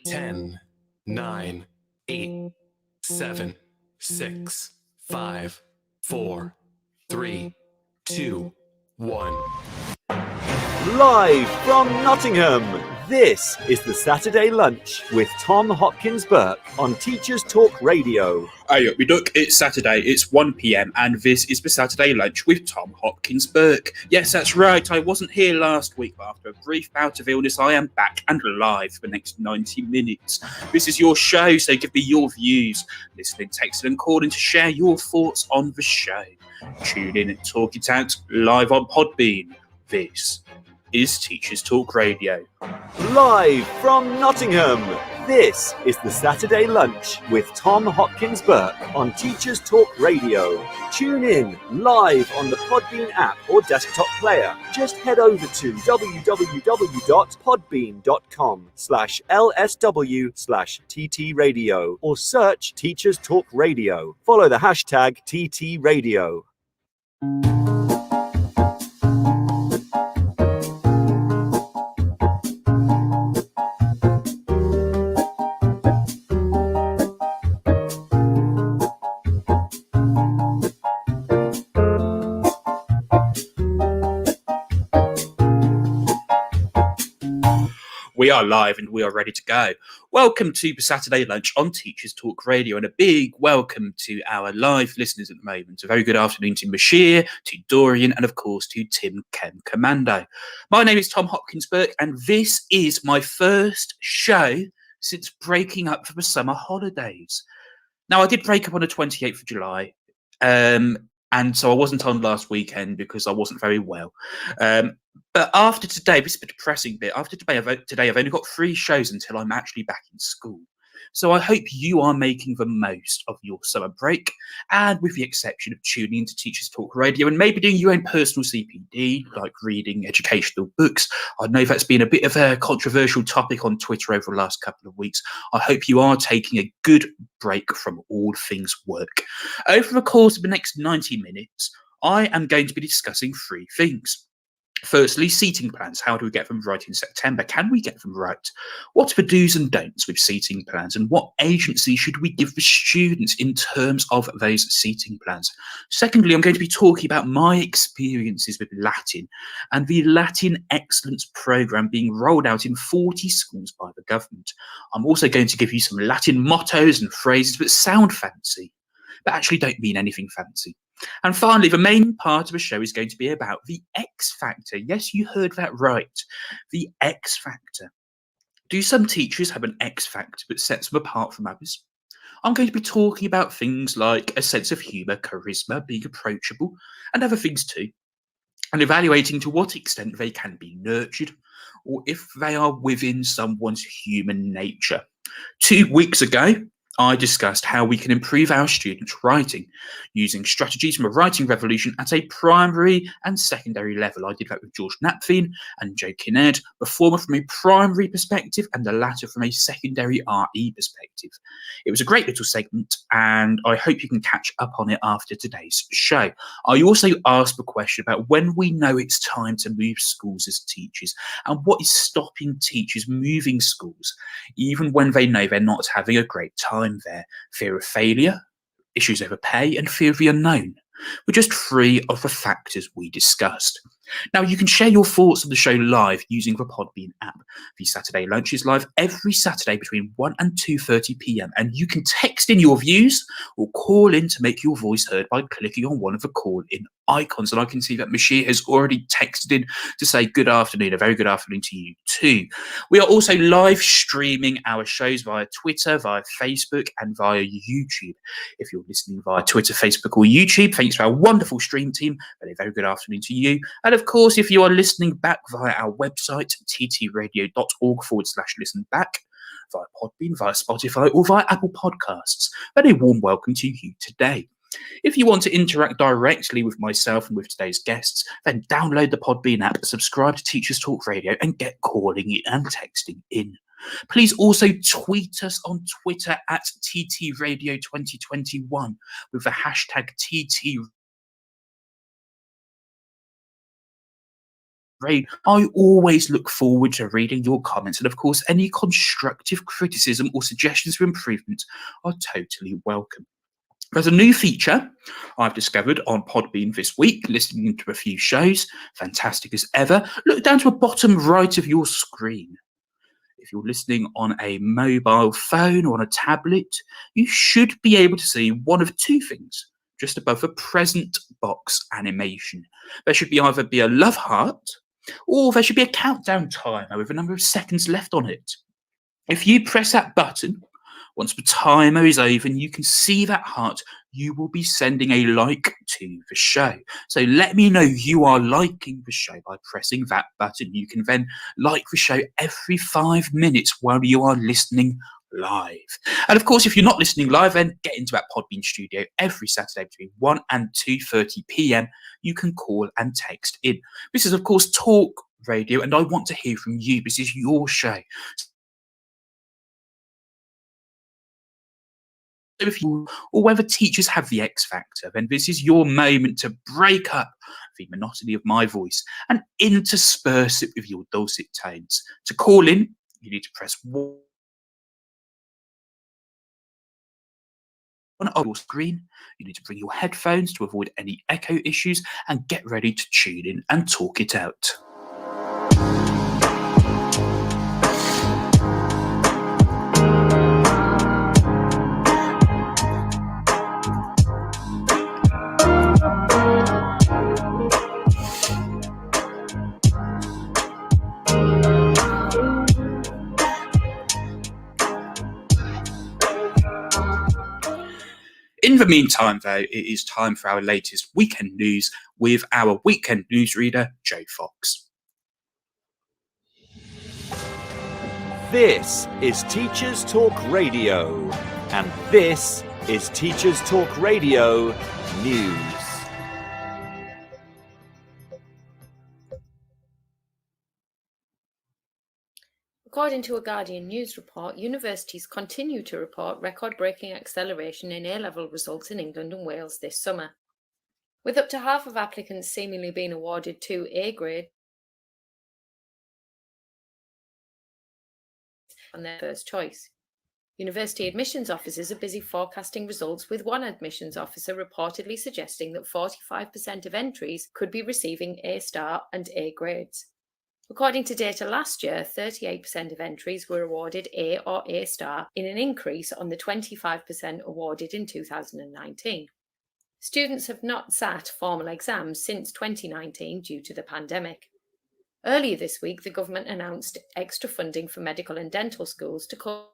10, 9, 8, 7, 6, 5, 4, 3, 2, 1. Live from Nottingham, this is the Saturday Lunch with Tom Hopkins Burke on Teachers Talk Radio. Hey up, look, it's Saturday, it's 1 p.m, and this is the Saturday Lunch with Tom Hopkins Burke. Yes, that's right, I wasn't here last week, but after a brief bout of illness, I am back and live for the next 90 minutes. This is your show, so give me your views. Listening, texting, and calling to share your thoughts on the show. Tune in and talk it out live on Podbean. This is Teachers Talk Radio. Live from Nottingham, this is the Saturday Lunch with Tom Hopkins Burke on Teachers Talk Radio. Tune in live on the Podbean app or desktop player. Just head over to www.podbean.com/LSW/TT Radio or search Teachers Talk Radio. Follow the hashtag TT Radio. We are live and we are ready to go. Welcome to the Saturday Lunch on Teachers Talk Radio, and a big welcome to our live listeners at the moment. A very good afternoon to Bashir, to Dorian, and of course to Tim Ken Commando. My name is Tom Hopkins Burke, and this is my first show since breaking up for the summer holidays. Now, I did break up on the 28th of July, and so I wasn't on last weekend because I wasn't very well. But after today, this is a depressing bit. After today, I've only got 3 shows until I'm actually back in school. So I hope you are making the most of your summer break, and with the exception of tuning into Teachers Talk Radio and maybe doing your own personal CPD, like reading educational books. I know that's been a bit of a controversial topic on Twitter over the last couple of weeks. I hope you are taking a good break from all things work. Over the course of the next 90 minutes, I am going to be discussing 3 things. Firstly, seating plans. How do we get them right in September? Can we get them right? What are the do's and don'ts with seating plans? And what agency should we give the students in terms of those seating plans? Secondly, I'm going to be talking about my experiences with Latin and the Latin Excellence Programme being rolled out in 40 schools by the government. I'm also going to give you some Latin mottos and phrases that sound fancy, but actually don't mean anything fancy. And finally, the main part of the show is going to be about the X Factor. Yes, you heard that right. The X Factor. Do some teachers have an X Factor that sets them apart from others? I'm going to be talking about things like a sense of humour, charisma, being approachable, and other things too. And evaluating to what extent they can be nurtured, or if they are within someone's human nature. 2 weeks ago, I discussed how we can improve our students' writing using strategies from a writing revolution at a primary and secondary level. I did that with George Napthine and Joe Kinnaird, the former from a primary perspective and the latter from a secondary RE perspective. It was a great little segment, and I hope you can catch up on it after today's show. I also asked the question about when we know it's time to move schools as teachers, and what is stopping teachers moving schools, even when they know they're not having a great time there. Fear of failure, issues over pay, and fear of the unknown were just 3 of the factors we discussed. Now, you can share your thoughts on the show live using the Podbean app. The Saturday Lunch is live every Saturday between 1 and 2:30 p.m. and you can text in your views or call in to make your voice heard by clicking on one of the call-in icons. And I can see that Bashir has already texted in to say good afternoon, a very good afternoon to you too. We are also live streaming our shows via Twitter, via Facebook, and via YouTube. If you're listening via Twitter, Facebook, or YouTube, thanks to our wonderful stream team. A very good afternoon to you. And of course, if you are listening back via our website, ttradio.org/listen back, via Podbean, via Spotify, or via Apple Podcasts, a warm welcome to you today. If you want to interact directly with myself and with today's guests, then download the Podbean app, subscribe to Teachers Talk Radio, and get calling in and texting in. Please also tweet us on Twitter at TTRadio2021 with the hashtag TT Radio. I always look forward to reading your comments, and of course, any constructive criticism or suggestions for improvement are totally welcome. There's a new feature I've discovered on Podbean this week, listening to a few shows, fantastic as ever. Look down to the bottom right of your screen. If you're listening on a mobile phone or on a tablet, you should be able to see one of two things just above the present box animation. There should either be a love heart, or there should be a countdown timer with a number of seconds left on it. If you press that button, once the timer is over and you can see that heart, you will be sending a like to the show. So let me know you are liking the show by pressing that button. You can then like the show every 5 minutes while you are listening live. And of course, if you're not listening live, then get into that Podbean studio every Saturday between 1 and 2:30 p.m. You can call and text in. This is, of course, Talk Radio, and I want to hear from you. This is your show. If you, or whether teachers have the X factor, then this is your moment to break up the monotony of my voice and intersperse it with your dulcet tones. To call in, you need to press 1 on your screen. You need to bring your headphones to avoid any echo issues and get ready to tune in and talk it out. In the meantime, though, it is time for our latest weekend news with our weekend newsreader, Joe Fox. This is Teachers Talk Radio, and this is Teachers Talk Radio News. According to a Guardian news report, universities continue to report record-breaking acceleration in A-level results in England and Wales this summer, with up to half of applicants seemingly being awarded 2 A grades on their first choice. University admissions officers are busy forecasting results, with one admissions officer reportedly suggesting that 45% of entries could be receiving A star and A grades. According to data last year, 38% of entries were awarded A or A star, in an increase on the 25% awarded in 2019. Students have not sat formal exams since 2019 due to the pandemic. Earlier this week, the government announced extra funding for medical and dental schools to cope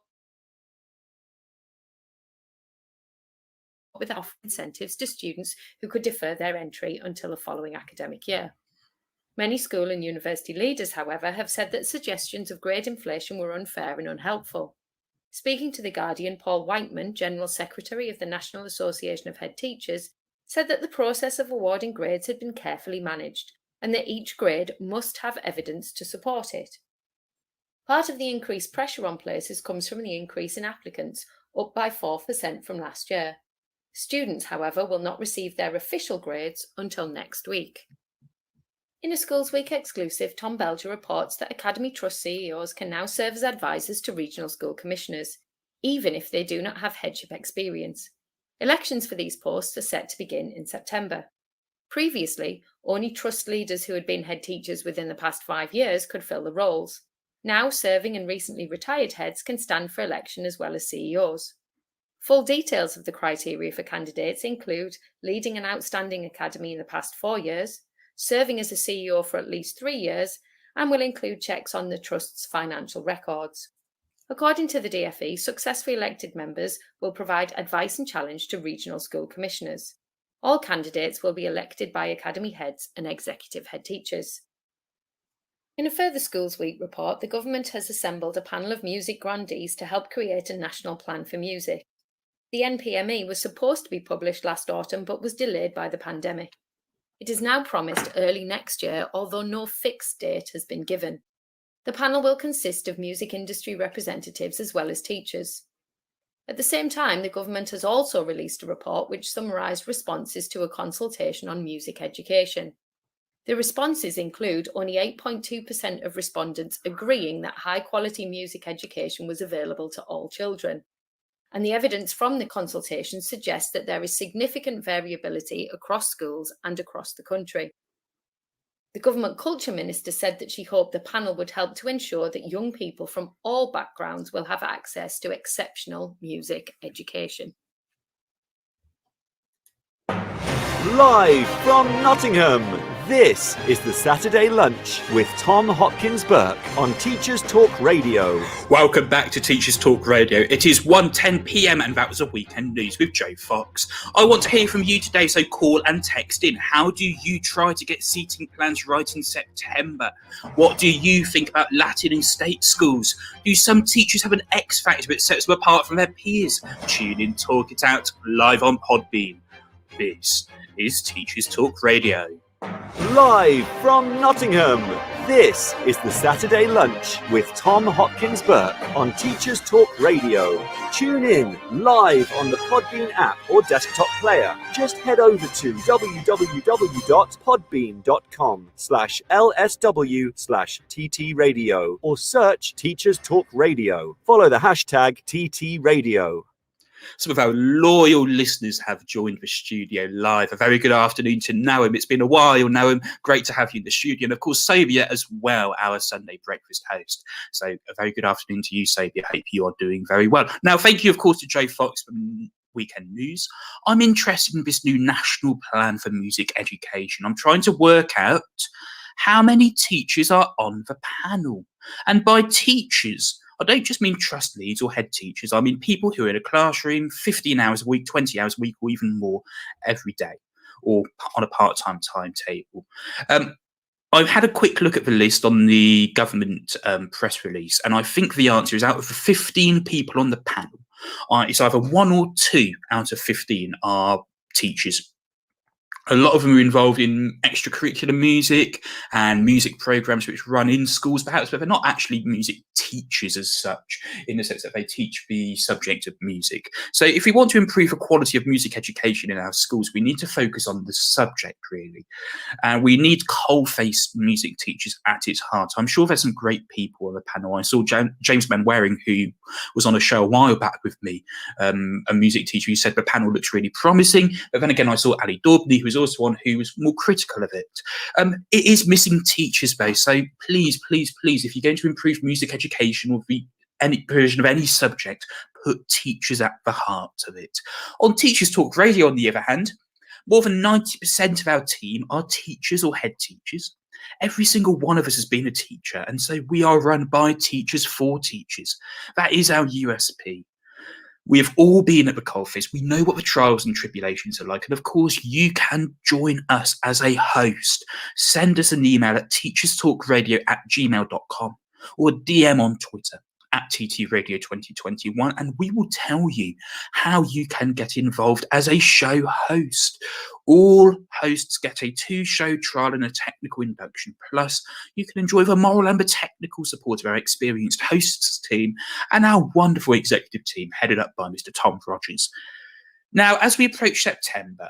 with offer incentives to students who could defer their entry until the following academic year. Many school and university leaders, however, have said that suggestions of grade inflation were unfair and unhelpful. Speaking to The Guardian, Paul Whiteman, General Secretary of the National Association of Head Teachers, said that the process of awarding grades had been carefully managed and that each grade must have evidence to support it. Part of the increased pressure on places comes from the increase in applicants, up by 4% from last year. Students, however, will not receive their official grades until next week. In a Schools Week exclusive, Tom Belger reports that Academy Trust CEOs can now serve as advisors to regional school commissioners, even if they do not have headship experience. Elections for these posts are set to begin in September. Previously, only trust leaders who had been head teachers within the past 5 years could fill the roles. Now, serving and recently retired heads can stand for election as well as CEOs. Full details of the criteria for candidates include leading an outstanding academy in the past 4 years, serving as a CEO for at least 3 years, and will include checks on the Trust's financial records. According to the DFE, successfully elected members will provide advice and challenge to regional school commissioners. All candidates will be elected by academy heads and executive head teachers. In a further Schools Week report, the government has assembled a panel of music grandees to help create a national plan for music. The NPME was supposed to be published last autumn but was delayed by the pandemic. It is now promised early next year, although no fixed date has been given. The panel will consist of music industry representatives as well as teachers. At the same time, the government has also released a report which summarised responses to a consultation on music education. The responses include only 8.2% of respondents agreeing that high-quality music education was available to all children. And the evidence from the consultation suggests that there is significant variability across schools and across the country. The Government Culture Minister said that she hoped the panel would help to ensure that young people from all backgrounds will have access to exceptional music education. Live from Nottingham, this is the Saturday Lunch with Tom Hopkins Burke on Teachers Talk Radio. Welcome back to Teachers Talk Radio. It is 1:10 p.m. and that was a weekend news with Joe Fox. I want to hear from you today, so call and text in. How do you try to get seating plans right in September? What do you think about Latin in state schools? Do some teachers have an X factor that sets them apart from their peers? Tune in, talk it out, live on Podbean. This is Teachers Talk Radio. Live from Nottingham, this is the Saturday Lunch with Tom Hopkins Burke on Teachers Talk Radio. Tune in live on the Podbean app or desktop player. Just head over to www.podbean.com/LSW/TT Radio or search Teachers Talk Radio. Follow the hashtag TT Radio. Some of our loyal listeners have joined the studio live. A very good afternoon to Noam. It's been a while, Noam. Great to have you in the studio. And of course, Sabia as well, our Sunday breakfast host. So a very good afternoon to you, Sabia. Hope you are doing very well. Now, thank you, of course, to Joe Fox from Weekend News. I'm interested in this new national plan for music education. I'm trying to work out how many teachers are on the panel. And by teachers, I don't just mean trust leads or head teachers. I mean people who are in a classroom 15 hours a week, 20 hours a week, or even more every day, or on a part-time timetable. I've had a quick look at the list on the government press release, and I think the answer is out of the 15 people on the panel, it's either 1 or 2 out of 15 are teachers. A lot of them are involved in extracurricular music and music programs which run in schools, perhaps, but they're not actually music teachers as such, in the sense that they teach the subject of music. So if we want to improve the quality of music education in our schools, we need to focus on the subject, really. And we need coal-faced music teachers at its heart. I'm sure there's some great people on the panel. I saw James Manwaring, who was on a show a while back with me, a music teacher who said the panel looks really promising. But then again, I saw Ali Daubney, who was also one who was more critical of it. It is missing teachers base, so please, if you're going to improve music education or any provision of any subject, put teachers at the heart of it. On Teachers Talk Radio, on the other hand, more than 90% of our team are teachers or head teachers. Every single one of us has been a teacher, and so we are run by teachers for teachers. That is our USP. We have all been at the coalface. We know what the trials and tribulations are like. And of course, you can join us as a host. Send us an email at teacherstalkradio@gmail.com or DM on Twitter @TTRadio2021, and we will tell you how you can get involved as a show host. All hosts get a 2-show trial and a technical induction. Plus, you can enjoy the moral and the technical support of our experienced hosts team and our wonderful executive team headed up by Mr. Tom Rogers. Now, as we approach September,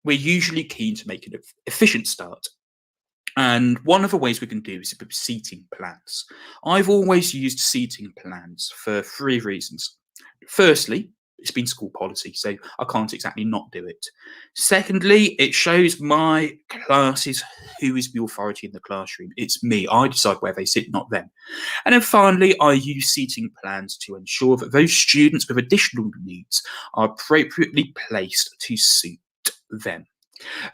we're usually keen to make an efficient start. And one of the ways we can do is with seating plans. I've always used seating plans for 3 reasons. Firstly, it's been school policy, so I can't exactly not do it. Secondly, it shows my classes who is the authority in the classroom. It's me. I decide where they sit, not them. And then finally, I use seating plans to ensure that those students with additional needs are appropriately placed to suit them.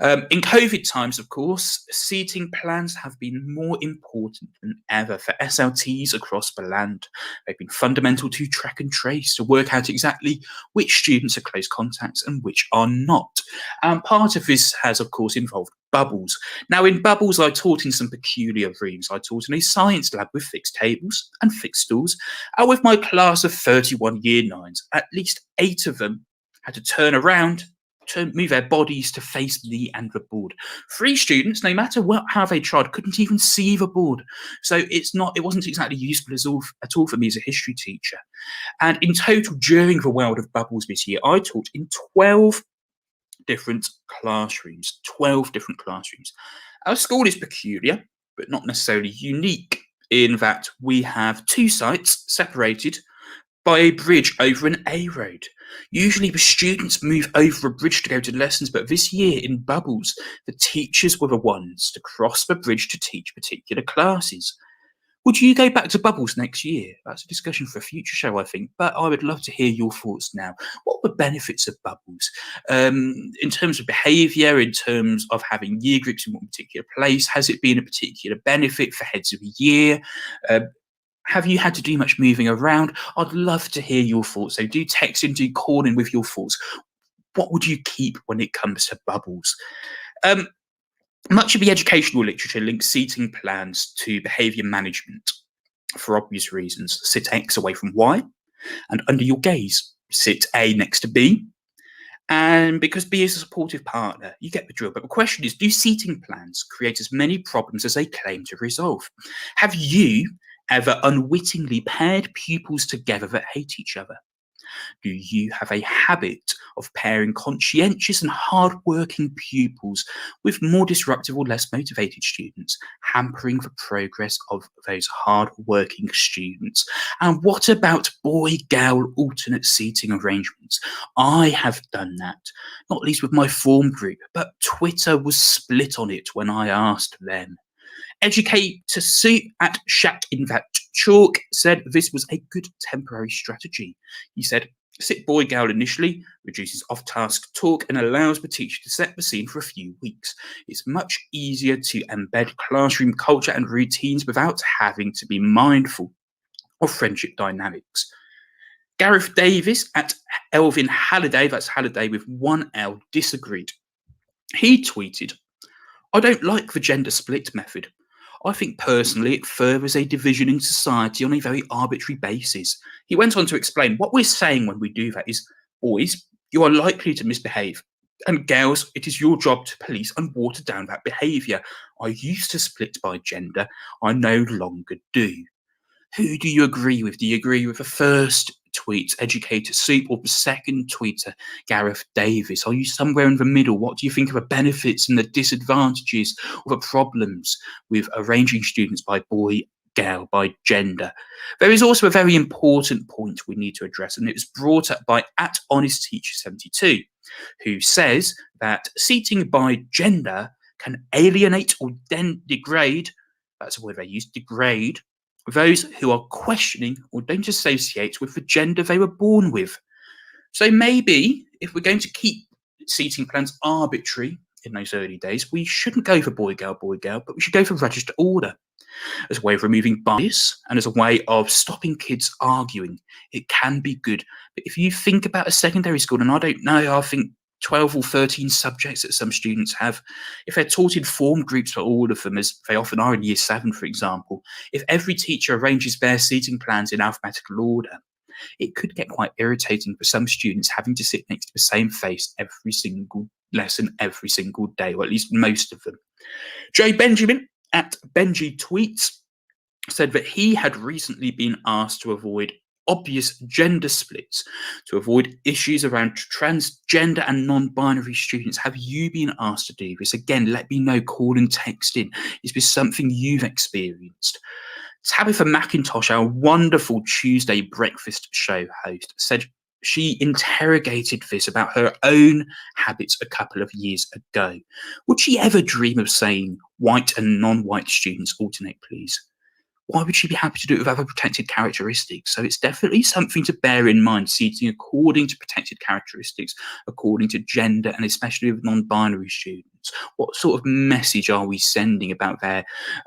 In COVID times, of course, seating plans have been more important than ever for SLTs across the land. They've been fundamental to track and trace, to work out exactly which students are close contacts and which are not. And part of this has, of course, involved bubbles. Now, in bubbles, I taught in some peculiar rooms. I taught in a science lab with fixed tables and fixed stools, and with my class of 31 Year 9s, at least 8 of them had to turn around, move their bodies to face me and the board. 3 students, no matter how they tried, couldn't even see the board. So it wasn't exactly useful at all for me as a history teacher. And in total, during the world of bubbles this year, I taught in 12 different classrooms. Our school is peculiar, but not necessarily unique, in that we have 2 sites separated by a bridge over an A road. Usually the students move over a bridge to go to lessons, but this year in Bubbles, the teachers were the ones to cross the bridge to teach particular classes. Would you go back to Bubbles next year? That's a discussion for a future show, I think, but I would love to hear your thoughts now. What are the benefits of Bubbles? In terms of behaviour, in terms of having year groups in one particular place, has it been a particular benefit for heads of the year? Have you had to do much moving around? I'd love to hear your thoughts. So do text in, do call in with your thoughts. What would you keep when it comes to Bubbles? Much of the educational literature links seating plans to behaviour management for obvious reasons. Sit X away from Y, and under your gaze, sit A next to B. And because B is a supportive partner, you get the drill. But the question is, do seating plans create as many problems as they claim to resolve? Have you ever unwittingly paired pupils together that hate each other? Do you have a habit of pairing conscientious and hard-working pupils with more disruptive or less motivated students, hampering the progress of those hard-working students? And what about boy-girl alternate seating arrangements? I have done that, not least with my form group, but Twitter was split on it when I asked them. Educator Sue at Shack in that Chalk said this was a good temporary strategy. He said, sit boy girl initially, reduces off-task talk and allows the teacher to set the scene for a few weeks. It's much easier to embed classroom culture and routines without having to be mindful of friendship dynamics. Gareth Davis at Elvin Halliday, that's Halliday with 1L, disagreed. He tweeted, I don't like the gender split method. I think personally it furthers a division in society on a very arbitrary basis. He went on to explain what we're saying when we do that is, boys, you are likely to misbehave. And girls, it is your job to police and water down that behaviour. I used to split by gender. I no longer do. Who do you agree with? Do you agree with the first tweet, Educator Soup, or the second tweeter, Gareth Davis? Are you somewhere in the middle? What do you think of the benefits and the disadvantages or the problems with arranging students by boy, girl, by gender? There is also a very important point we need to address, and it was brought up by @HonestTeacher72, who says that seating by gender can alienate or degrade, that's a word they use, degrade, those who are questioning or don't associate with the gender they were born with. So maybe if we're going to keep seating plans arbitrary in those early days, we shouldn't go for boy, girl, but we should go for register order as a way of removing bias and as a way of stopping kids arguing. It can be good. But if you think about a secondary school, and I don't know, I think 12 or 13 subjects that some students have, if they're taught in form groups for all of them, as they often are in year 7, for example, if every teacher arranges their seating plans in alphabetical order, it could get quite irritating for some students having to sit next to the same face every single lesson, every single day, or at least most of them. Joe Benjamin at Benji Tweets said that he had recently been asked to avoid obvious gender splits, to avoid issues around transgender and non-binary students. Have you been asked to do this? Again, let me know, call and text in. Is this something you've experienced? Tabitha McIntosh, our wonderful Tuesday breakfast show host, said she interrogated this about her own habits a couple of years ago. Would she ever dream of saying white and non-white students alternate, please? Why would she be happy to do it with other protected characteristics? So it's definitely something to bear in mind, seating according to protected characteristics, according to gender, and especially with non-binary students. What sort of message are we sending about their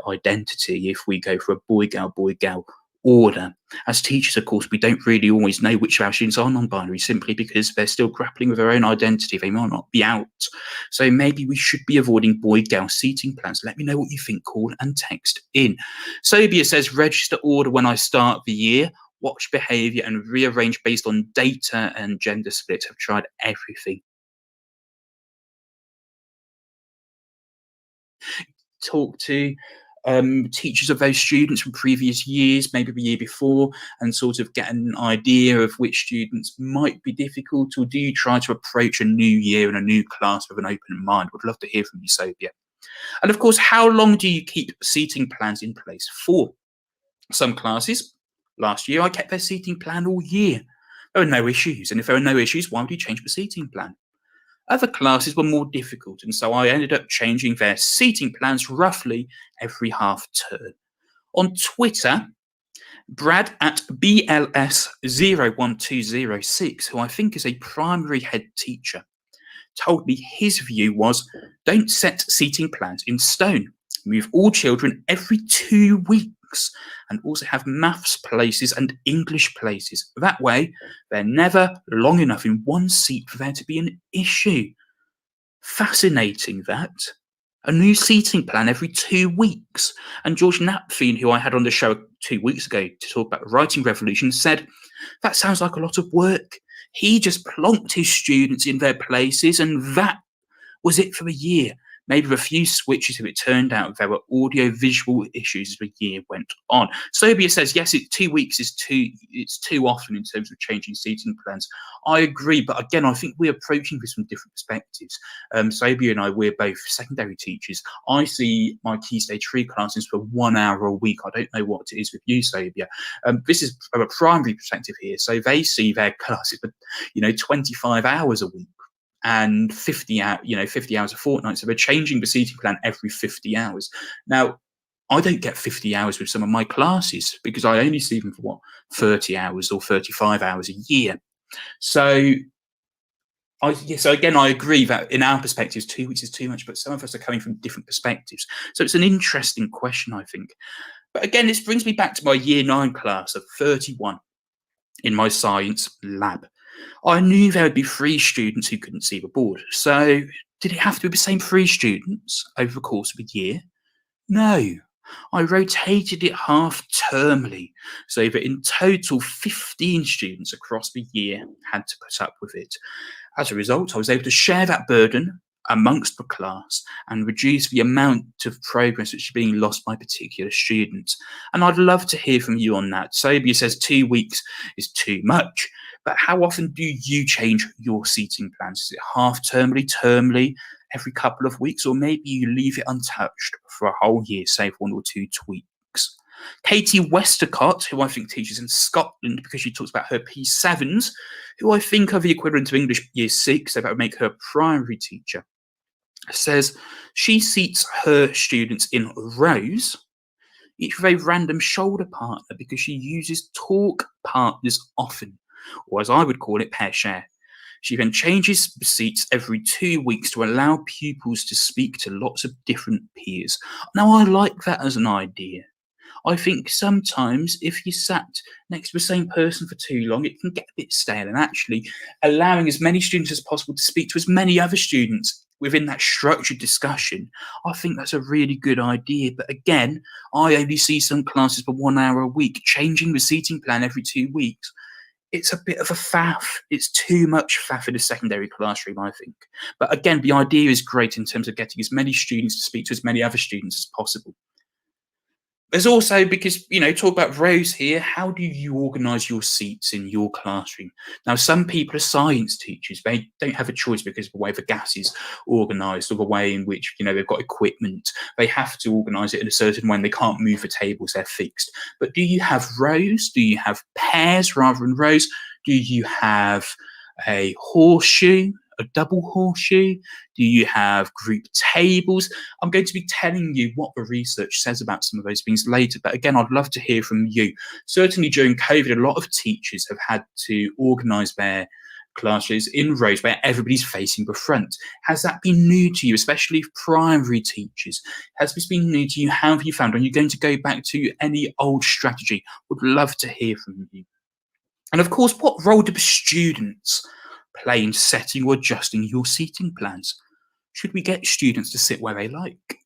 identity if we go for a boy, girl order? As teachers, of course, we don't really always know which of our students are non-binary simply because they're still grappling with their own identity. They might not be out. So maybe we should be avoiding boy-girl seating plans. Let me know what you think. Call and text in. Sobia says, register order when I start the year. Watch behaviour and rearrange based on data and gender split. I've tried everything. Talk to teachers of those students from previous years, maybe the year before, and sort of get an idea of which students might be difficult, or do you try to approach a new year and a new class with an open mind? Would love to hear from you, Sobia. And of course, how long do you keep seating plans in place for? Some classes, last year, I kept their seating plan all year. There were no issues. And if there were no issues, why would you change the seating plan? Other classes were more difficult, and so I ended up changing their seating plans roughly every half term. On Twitter, Brad at BLS01206, who I think is a primary head teacher, told me his view was, don't set seating plans in stone. Move all children every 2 weeks and also have maths places and English places. That way, they're never long enough in one seat for there to be an issue. Fascinating, that. A new seating plan every 2 weeks. And George Napthine, who I had on the show 2 weeks ago to talk about the writing revolution, said, that sounds like a lot of work. He just plonked his students in their places, and that was it for a year. Maybe a few switches if it turned out there were audio-visual issues as the year went on. Sobia says, yes, 2 weeks is too often in terms of changing seating plans. I agree, but again, I think we're approaching this from different perspectives. Sobia and I, we're both secondary teachers. I see my Key Stage 3 classes for 1 hour a week. I don't know what it is with you, Sobia. This is from a primary perspective here. So they see their classes for, 25 hours a week. And 50 hours a fortnight. So we're changing the seating plan every 50 hours. Now, I don't get 50 hours with some of my classes because I only see them for 30 hours or 35 hours a year. So again, I agree that in our perspectives, 2 weeks is too much, but some of us are coming from different perspectives. So it's an interesting question, I think. But again, this brings me back to my year 9 class of 31 in my science lab. I knew there would be 3 students who couldn't see the board. So did it have to be the same 3 students over the course of a year? No. I rotated it half-termly, so that in total 15 students across the year had to put up with it. As a result, I was able to share that burden amongst the class and reduce the amount of progress which is being lost by particular students. And I'd love to hear from you on that. Sobia says 2 weeks is too much. But how often do you change your seating plans? Is it half-termly, termly, every couple of weeks, or maybe you leave it untouched for a whole year, save 1 or 2 tweaks? Katie Westercott, who I think teaches in Scotland because she talks about her P7s, who I think are the equivalent of English Year 6, so that would make her a primary teacher, says she seats her students in rows, each with a random shoulder partner, because she uses talk partners often, or as I would call it, pair share. She then changes the seats every 2 weeks to allow pupils to speak to lots of different peers. Now, I like that as an idea. I think sometimes if you sat next to the same person for too long, it can get a bit stale, and actually allowing as many students as possible to speak to as many other students within that structured discussion, I think that's a really good idea. But again, I only see some classes for 1 hour a week. Changing the seating plan every 2 weeks, it's a bit of a faff. It's too much faff in a secondary classroom, I think. But again, the idea is great in terms of getting as many students to speak to as many other students as possible. There's also, because, talk about rows here, how do you organise your seats in your classroom? Now, some people are science teachers. They don't have a choice because of the way the gas is organised or the way in which, they've got equipment. They have to organise it in a certain way and they can't move the tables, they're fixed. But do you have rows? Do you have pairs rather than rows? Do you have a horseshoe? A double horseshoe? Do you have group tables? I'm going to be telling you what the research says about some of those things later, but again, I'd love to hear from you. Certainly during COVID, a lot of teachers have had to organise their classes in rows where everybody's facing the front. Has that been new to you, especially primary teachers? Has this been new to you? How have you found? Are you going to go back to any old strategy? Would love to hear from you. And of course, what role do the students play in setting or adjusting your seating plans? Should we get students to sit where they like?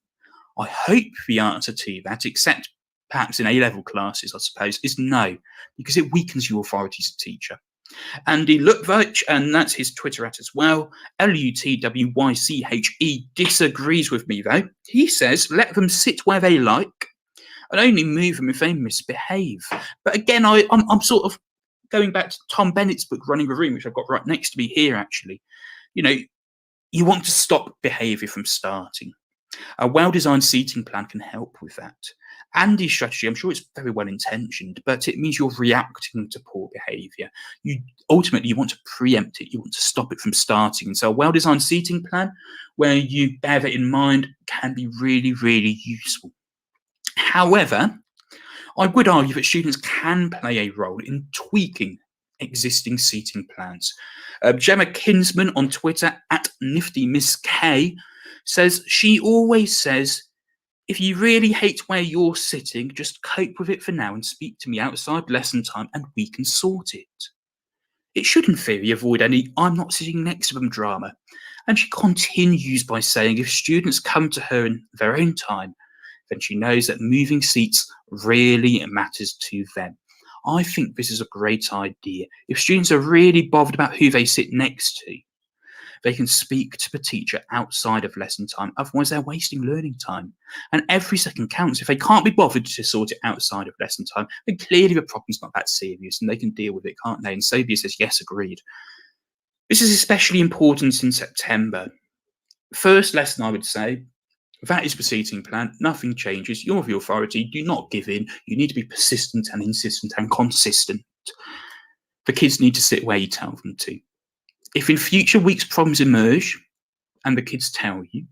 I hope the answer to that, except perhaps in A-level classes, I suppose, is no, because it weakens your authority as a teacher. Andy Lutvich, and that's his Twitter at as well, Lutwyche, disagrees with me though. He says, let them sit where they like and only move them if they misbehave. But again, I'm sort of going back to Tom Bennett's book, Running the Room, which I've got right next to me here, actually. You want to stop behaviour from starting. A well-designed seating plan can help with that. Andy's strategy, I'm sure it's very well intentioned, but it means you're reacting to poor behaviour. You ultimately want to preempt it, you want to stop it from starting. And so a well-designed seating plan where you bear that in mind can be really, really useful. However, I would argue that students can play a role in tweaking existing seating plans. Gemma Kinsman on Twitter at Nifty Miss K says she always says, if you really hate where you're sitting, just cope with it for now and speak to me outside lesson time and we can sort it. It should in theory avoid any I'm not sitting next to them drama. And she continues by saying if students come to her in their own time, then she knows that moving seats really matters to them. I think this is a great idea. If students are really bothered about who they sit next to, they can speak to the teacher outside of lesson time. Otherwise, they're wasting learning time. And every second counts. If they can't be bothered to sort it outside of lesson time, then clearly the problem's not that serious and they can deal with it, can't they? And Sophia says, yes, agreed. This is especially important in September. First lesson, I would say, that is the seating plan. Nothing changes. You're the authority. Do not give in. You need to be persistent and insistent and consistent. The kids need to sit where you tell them to. If in future weeks problems emerge and the kids tell you,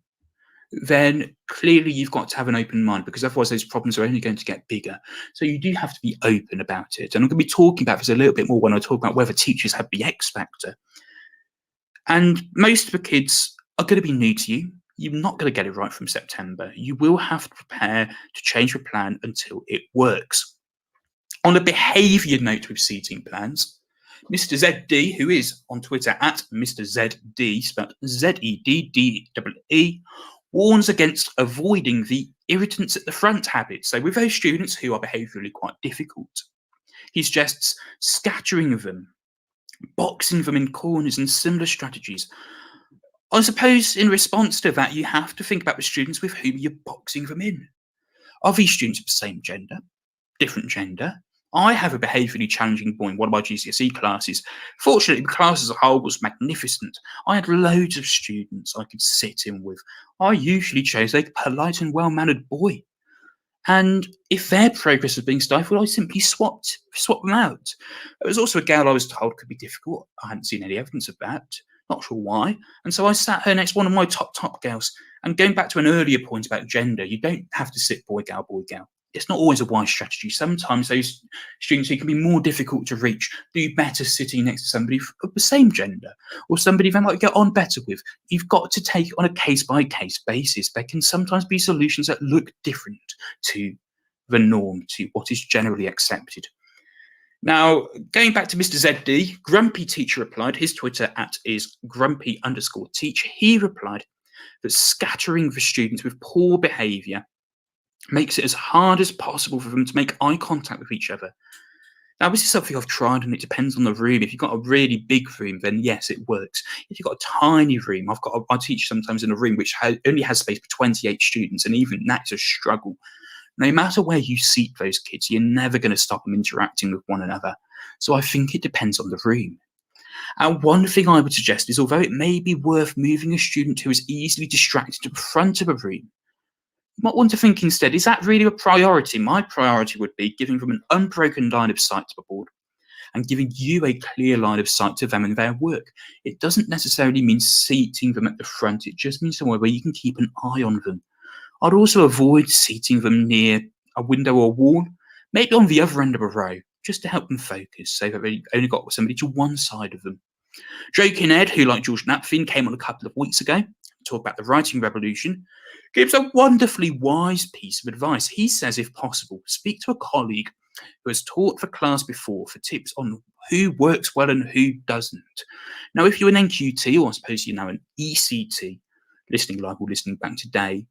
then clearly you've got to have an open mind because otherwise those problems are only going to get bigger. So you do have to be open about it. And I'm going to be talking about this a little bit more when I talk about whether teachers have the X factor. And most of the kids are going to be new to you. You're not going to get it right from September. You will have to prepare to change your plan until it works. On a behaviour note with seating plans, Mr. ZD, who is on Twitter at Mr. ZD, spelled ZEDDEE, warns against avoiding the irritants at the front habit. So with those students who are behaviourally quite difficult, he suggests scattering them, boxing them in corners and similar strategies. I suppose in response to that, you have to think about the students with whom you're boxing them in. Are these students of the same gender, different gender? I have a behaviourally challenging boy in one of my GCSE classes. Fortunately, the class as a whole was magnificent. I had loads of students I could sit in with. I usually chose a polite and well-mannered boy. And if their progress was being stifled, I simply swapped them out. There was also a girl I was told could be difficult. I hadn't seen any evidence of that. Not sure why. And so I sat her next to one of my top girls. And going back to an earlier point about gender, you don't have to sit boy, gal, boy, gal. It's not always a wise strategy. Sometimes those students who can be more difficult to reach do better sitting next to somebody of the same gender or somebody they might get on better with. You've got to take it on a case-by-case basis. There can sometimes be solutions that look different to the norm, to what is generally accepted. Now, going back to Mr. ZD, Grumpy Teacher replied, his Twitter at is grumpy_teach. He replied that scattering the students with poor behaviour makes it as hard as possible for them to make eye contact with each other. Now, this is something I've tried, and it depends on the room. If you've got a really big room, then yes, it works. If you've got a tiny room, I teach sometimes in a room which only has space for 28 students, and even that's a struggle. No matter where you seat those kids, you're never going to stop them interacting with one another. So I think it depends on the room. And one thing I would suggest is, although it may be worth moving a student who is easily distracted to the front of a room, you might want to think instead, is that really a priority? My priority would be giving them an unbroken line of sight to the board and giving you a clear line of sight to them and their work. It doesn't necessarily mean seating them at the front. It just means somewhere where you can keep an eye on them. I'd also avoid seating them near a window or wall, maybe on the other end of a row, just to help them focus, so that they've only got somebody to one side of them. Joking Ed, who like George Napfin, came on a couple of weeks ago to talk about the writing revolution, gives a wonderfully wise piece of advice. He says, if possible, speak to a colleague who has taught the class before for tips on who works well and who doesn't. Now, if you're an NQT, or I suppose you're now an ECT, listening live or listening back today,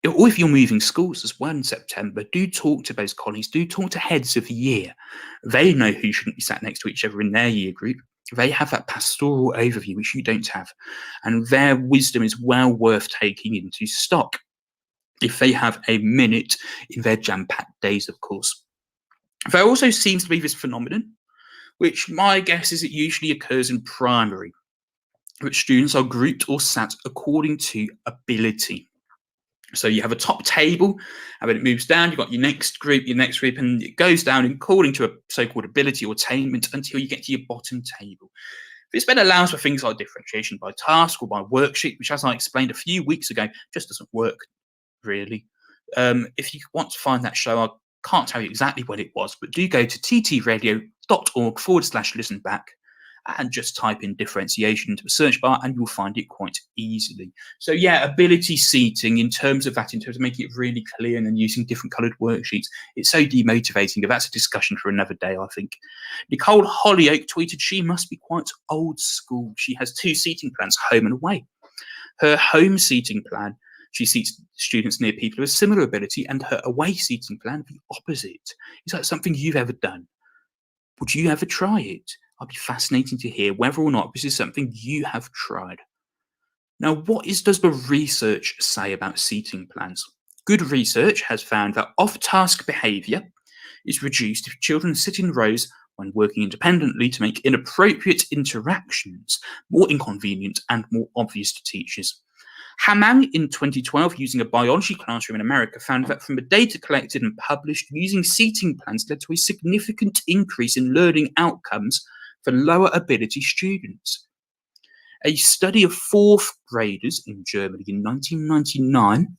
or if you're moving schools as well in September, do talk to those colleagues, do talk to heads of the year. They know who shouldn't be sat next to each other in their year group. They have that pastoral overview, which you don't have. And their wisdom is well worth taking into stock if they have a minute in their jam-packed days, of course. There also seems to be this phenomenon, which my guess is it usually occurs in primary, which students are grouped or sat according to ability. So you have a top table, and when it moves down, you've got your next group, and it goes down according to a so-called ability or attainment until you get to your bottom table. This then allows for things like differentiation by task or by worksheet, which, as I explained a few weeks ago, just doesn't work really. If you want to find that show, I can't tell you exactly when it was, but do go to ttradio.org/listen back and just type in differentiation into the search bar and you'll find it quite easily. So yeah, ability seating in terms of making it really clear and then using different coloured worksheets, it's so demotivating. But that's a discussion for another day, I think. Nicole Hollyoak tweeted she must be quite old school. She has 2 seating plans, home and away. Her home seating plan, she seats students near people of a similar ability, and her away seating plan, the opposite. Is that something you've ever done? Would you ever try it? I'd be fascinating to hear whether or not this is something you have tried. Now, what does the research say about seating plans? Good research has found that off-task behaviour is reduced if children sit in rows when working independently to make inappropriate interactions more inconvenient and more obvious to teachers. Hamang in 2012, using a biology classroom in America, found that from the data collected and published, using seating plans led to a significant increase in learning outcomes for lower ability students. A study of 4th graders in Germany in 1999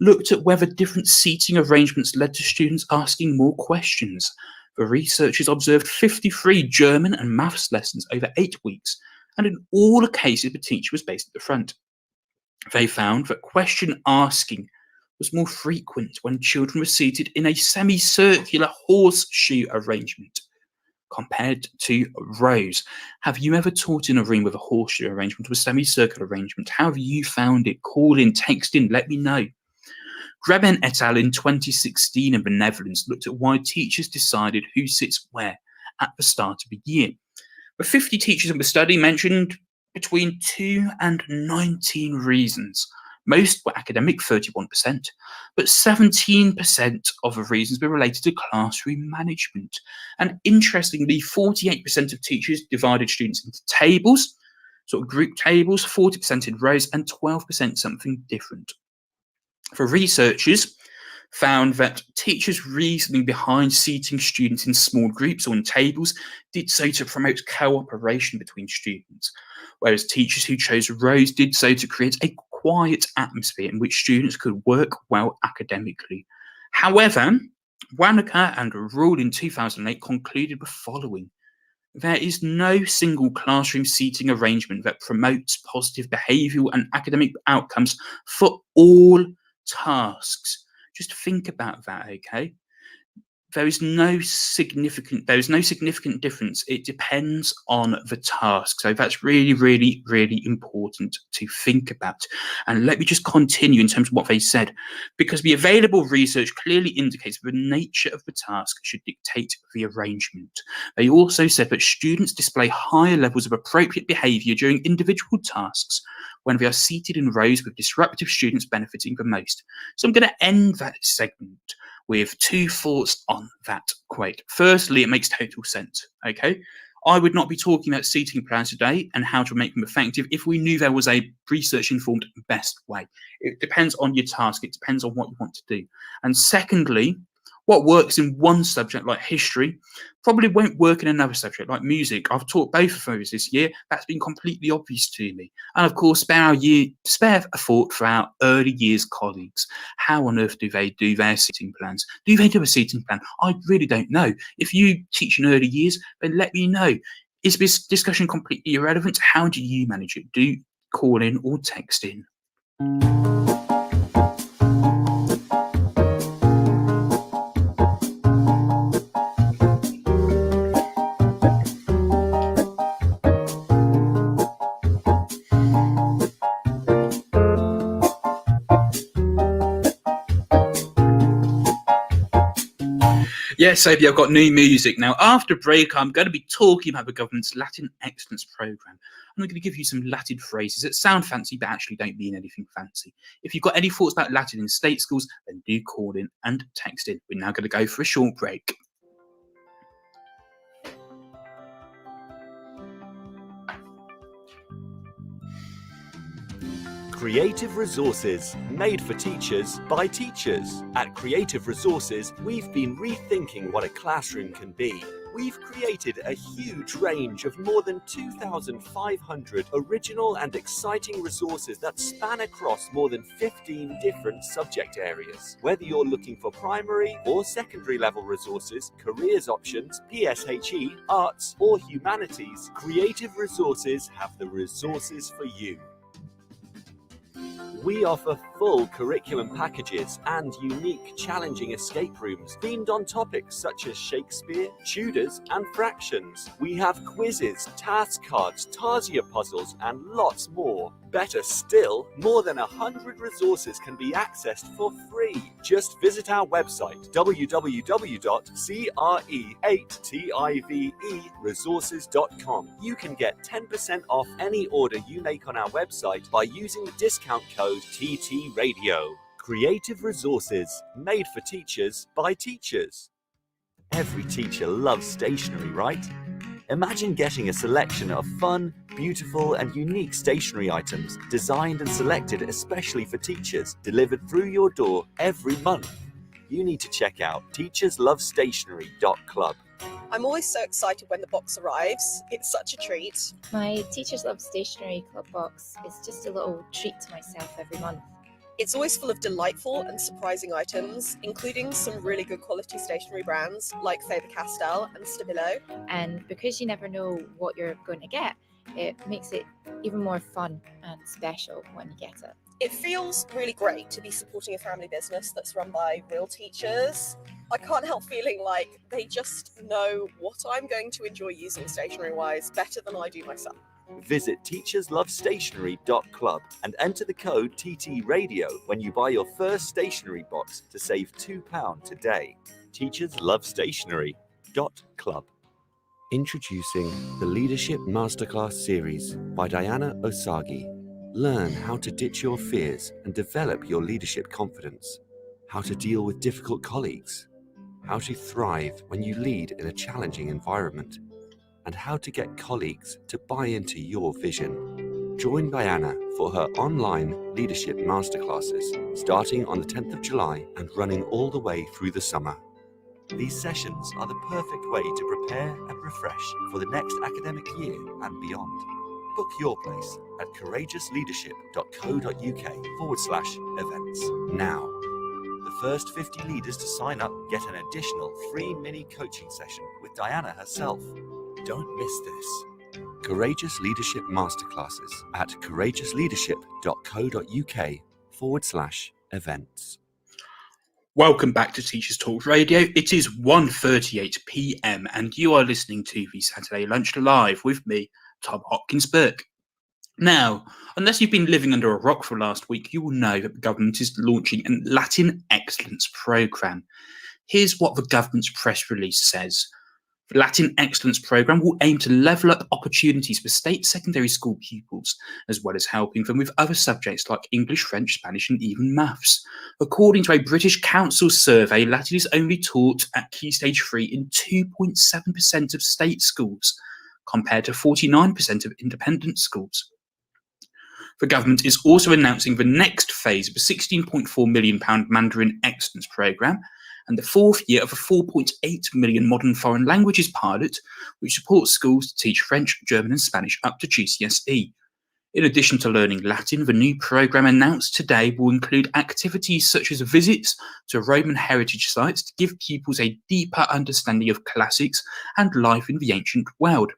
looked at whether different seating arrangements led to students asking more questions. The researchers observed 53 German and maths lessons over 8 weeks, and in all the cases the teacher was based at the front. They found that question asking was more frequent when children were seated in a semicircular horseshoe arrangement compared to rows. Have you ever taught in a room with a horseshoe arrangement or a semicircular arrangement? How have you found it? Call in, text in, let me know. Greben et al. In 2016 in the Netherlands looked at why teachers decided who sits where at the start of the year. The 50 teachers in the study mentioned between 2 and 19 reasons. Most were academic, 31%, but 17% of the reasons were related to classroom management. And interestingly, 48% of teachers divided students into tables, sort of group tables, 40% in rows, and 12% something different. The researchers found that teachers' reasoning behind seating students in small groups or in tables did so to promote cooperation between students, whereas teachers who chose rows did so to create a quiet atmosphere in which students could work well academically. However, Wanaka and Rule in 2008 concluded the following: there is no single classroom seating arrangement that promotes positive behavioural and academic outcomes for all tasks. Just think about that, okay? There is no significant difference. It depends on the task. So that's really, really, really important to think about. And let me just continue in terms of what they said, because the available research clearly indicates the nature of the task should dictate the arrangement. They also said that students display higher levels of appropriate behaviour during individual tasks when they are seated in rows, with disruptive students benefiting the most. So I'm going to end that segment with 2 thoughts on that quote. Firstly, it makes total sense, okay? I would not be talking about seating plans today and how to make them effective if we knew there was a research-informed best way. It depends on your task. It depends on what you want to do. And secondly, what works in one subject like history probably won't work in another subject like music. I've taught both of those this year. That's been completely obvious to me. And of course, spare a thought for our early years colleagues. How on earth do they do their seating plans? Do they do a seating plan? I really don't know. If you teach in early years, then let me know. Is this discussion completely irrelevant? How do you manage it? Do call in or text in. Yes, Sophie, I've got new music. Now, after break, I'm going to be talking about the government's Latin Excellence Programme. I'm going to give you some Latin phrases that sound fancy, but actually don't mean anything fancy. If you've got any thoughts about Latin in state schools, then do call in and text in. We're now going to go for a short break. Creative Resources, made for teachers by teachers. At Creative Resources, we've been rethinking what a classroom can be. We've created a huge range of more than 2,500 original and exciting resources that span across more than 15 different subject areas. Whether you're looking for primary or secondary level resources, careers options, PSHE, arts or humanities, Creative Resources have the resources for you. We offer full curriculum packages and unique, challenging escape rooms themed on topics such as Shakespeare, Tudors, and fractions. We have quizzes, task cards, Tarsier puzzles, and lots more. Better still, more than 100 resources can be accessed for free. Just visit our website, www.cre8tiveresources.com. You can get 10% off any order you make on our website by using the discount code TTRadio. Creative Resources, made for teachers by teachers. Every teacher loves stationery, right? Imagine getting a selection of fun, beautiful and unique stationery items designed and selected especially for teachers, delivered through your door every month. You need to check out teacherslovestationery.club. I'm always so excited when the box arrives. It's such a treat. My Teachers Love Stationery Club box is just a little treat to myself every month. It's always full of delightful and surprising items, including some really good quality stationery brands like Faber-Castell and Stabilo. And because you never know what you're going to get, it makes it even more fun and special when you get it. It feels really great to be supporting a family business that's run by real teachers. I can't help feeling like they just know what I'm going to enjoy using stationery-wise better than I do myself. Visit teacherslovestationery.club and enter the code TTRadio when you buy your first stationery box to save £2 today. teacherslovestationery.club. Introducing the Leadership Masterclass series by Diana Osagi. Learn how to ditch your fears and develop your leadership confidence. How to deal with difficult colleagues. How to thrive when you lead in a challenging environment. And how to get colleagues to buy into your vision. Join Diana for her online leadership masterclasses starting on the 10th of July and running all the way through the summer. These sessions are the perfect way to prepare and refresh for the next academic year and beyond. Book your place at courageousleadership.co.uk/events now. The first 50 leaders to sign up get an additional free mini coaching session with Diana herself. Don't miss this. Courageous Leadership Masterclasses at courageousleadership.co.uk/events. Welcome back to Teachers Talk Radio. It is 1:38 p.m. and you are listening to the Saturday Lunch Live with me, Tom Hopkins Burke. Now, unless you've been living under a rock for last week, you will know that the government is launching a Latin Excellence Programme. Here's what the government's press release says. The Latin Excellence Programme will aim to level up opportunities for state secondary school pupils, as well as helping them with other subjects like English, French, Spanish, and even maths. According to a British Council survey, Latin is only taught at Key Stage 3 in 2.7% of state schools, compared to 49% of independent schools. The government is also announcing the next phase of a £16.4 million Mandarin Excellence Programme, and the fourth year of a £4.8 million modern foreign languages pilot, which supports schools to teach French, German and Spanish up to GCSE. In addition to learning Latin, the new programme announced today will include activities such as visits to Roman heritage sites to give pupils a deeper understanding of classics and life in the ancient world.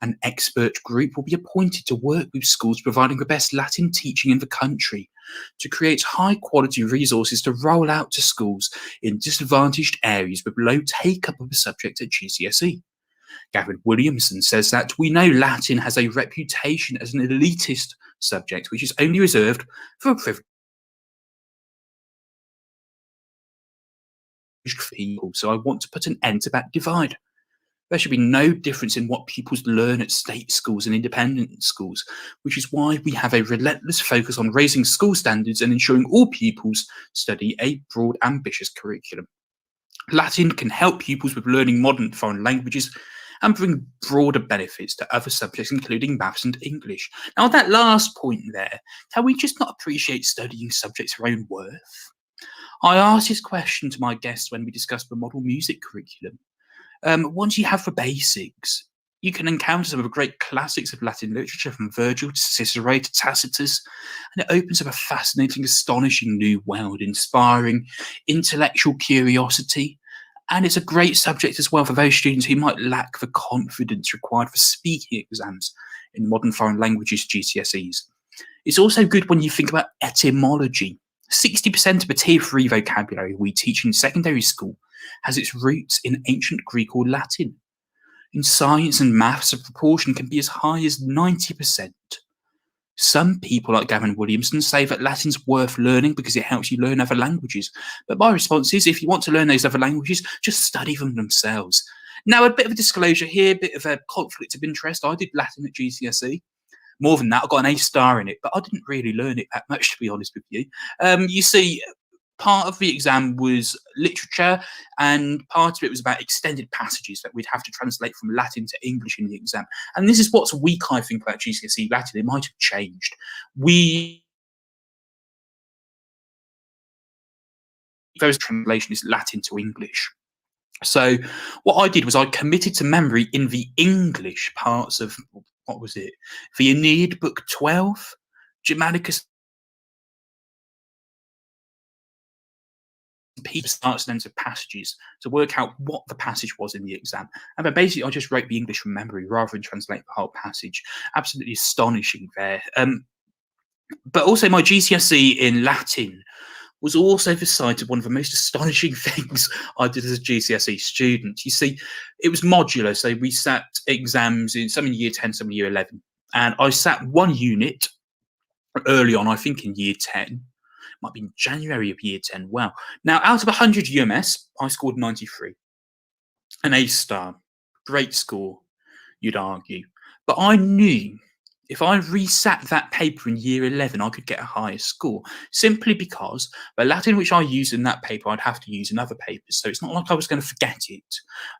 An expert group will be appointed to work with schools providing the best Latin teaching in the country to create high-quality resources to roll out to schools in disadvantaged areas with low take-up of the subject at GCSE. Gavin Williamson says that we know Latin has a reputation as an elitist subject which is only reserved for privileged people, so I want to put an end to that divide. There should be no difference in what pupils learn at state schools and independent schools, which is why we have a relentless focus on raising school standards and ensuring all pupils study a broad, ambitious curriculum. Latin can help pupils with learning modern foreign languages and bring broader benefits to other subjects, including maths and English. Now, on that last point there, can we just not appreciate studying subjects for own worth? I asked this question to my guests when we discussed the model music curriculum. Once you have the basics, you can encounter some of the great classics of Latin literature, from Virgil to Cicero to Tacitus, and it opens up a fascinating, astonishing new world, inspiring intellectual curiosity. And it's a great subject as well for those students who might lack the confidence required for speaking exams in modern foreign languages GCSEs. It's also good when you think about etymology. 60% of the Tier 3 vocabulary we teach in secondary school has its roots in ancient Greek or Latin. In science and maths, the proportion can be as high as 90%. Some people, like Gavin Williamson, say that Latin's worth learning because it helps you learn other languages. But my response is, if you want to learn those other languages, just study them themselves. Now, a bit of a disclosure here, a bit of a conflict of interest. I did Latin at GCSE. More than that, I got an A star in it, but I didn't really learn it that much, to be honest with you. You see, part of the exam was literature, and part of it was about extended passages that we'd have to translate from Latin to English in the exam. And this is what's weak, I think, about GCSE Latin. It might have changed. Those translation is Latin to English. So what I did was I committed to memory in the English parts of, what was it? The Aeneid, Book 12, Germanicus, starts and ends of passages to work out what the passage was in the exam. And then basically I just wrote the English from memory rather than translate the whole passage. Absolutely astonishing there. But also my GCSE in Latin was also the site of one of the most astonishing things I did as a GCSE student. You see, it was modular, so we sat exams in some in year 10, some in year 11. And I sat one unit early on, I think in year 10. Might be in January of year 10. Wow. Now, out of 100 UMS, I scored 93. An A star. Great score, you'd argue. But I knew if I resat that paper in year 11, I could get a higher score, simply because the Latin which I used in that paper, I'd have to use in other papers. So it's not like I was going to forget it,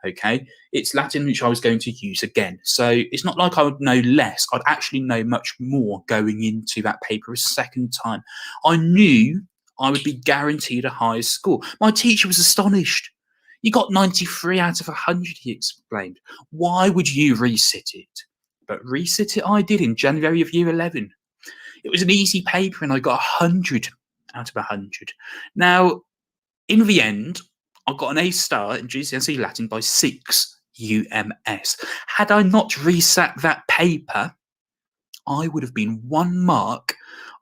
okay? It's Latin which I was going to use again. So it's not like I would know less. I'd actually know much more going into that paper a second time. I knew I would be guaranteed a higher score. My teacher was astonished. You got 93 out of 100, he explained. Why would you resit it? But resit it I did in January of year 11. It was an easy paper and I got 100 out of 100. Now, in the end, I got an A star in GCSE Latin by 6 UMS. Had I not resat that paper, I would have been 1 mark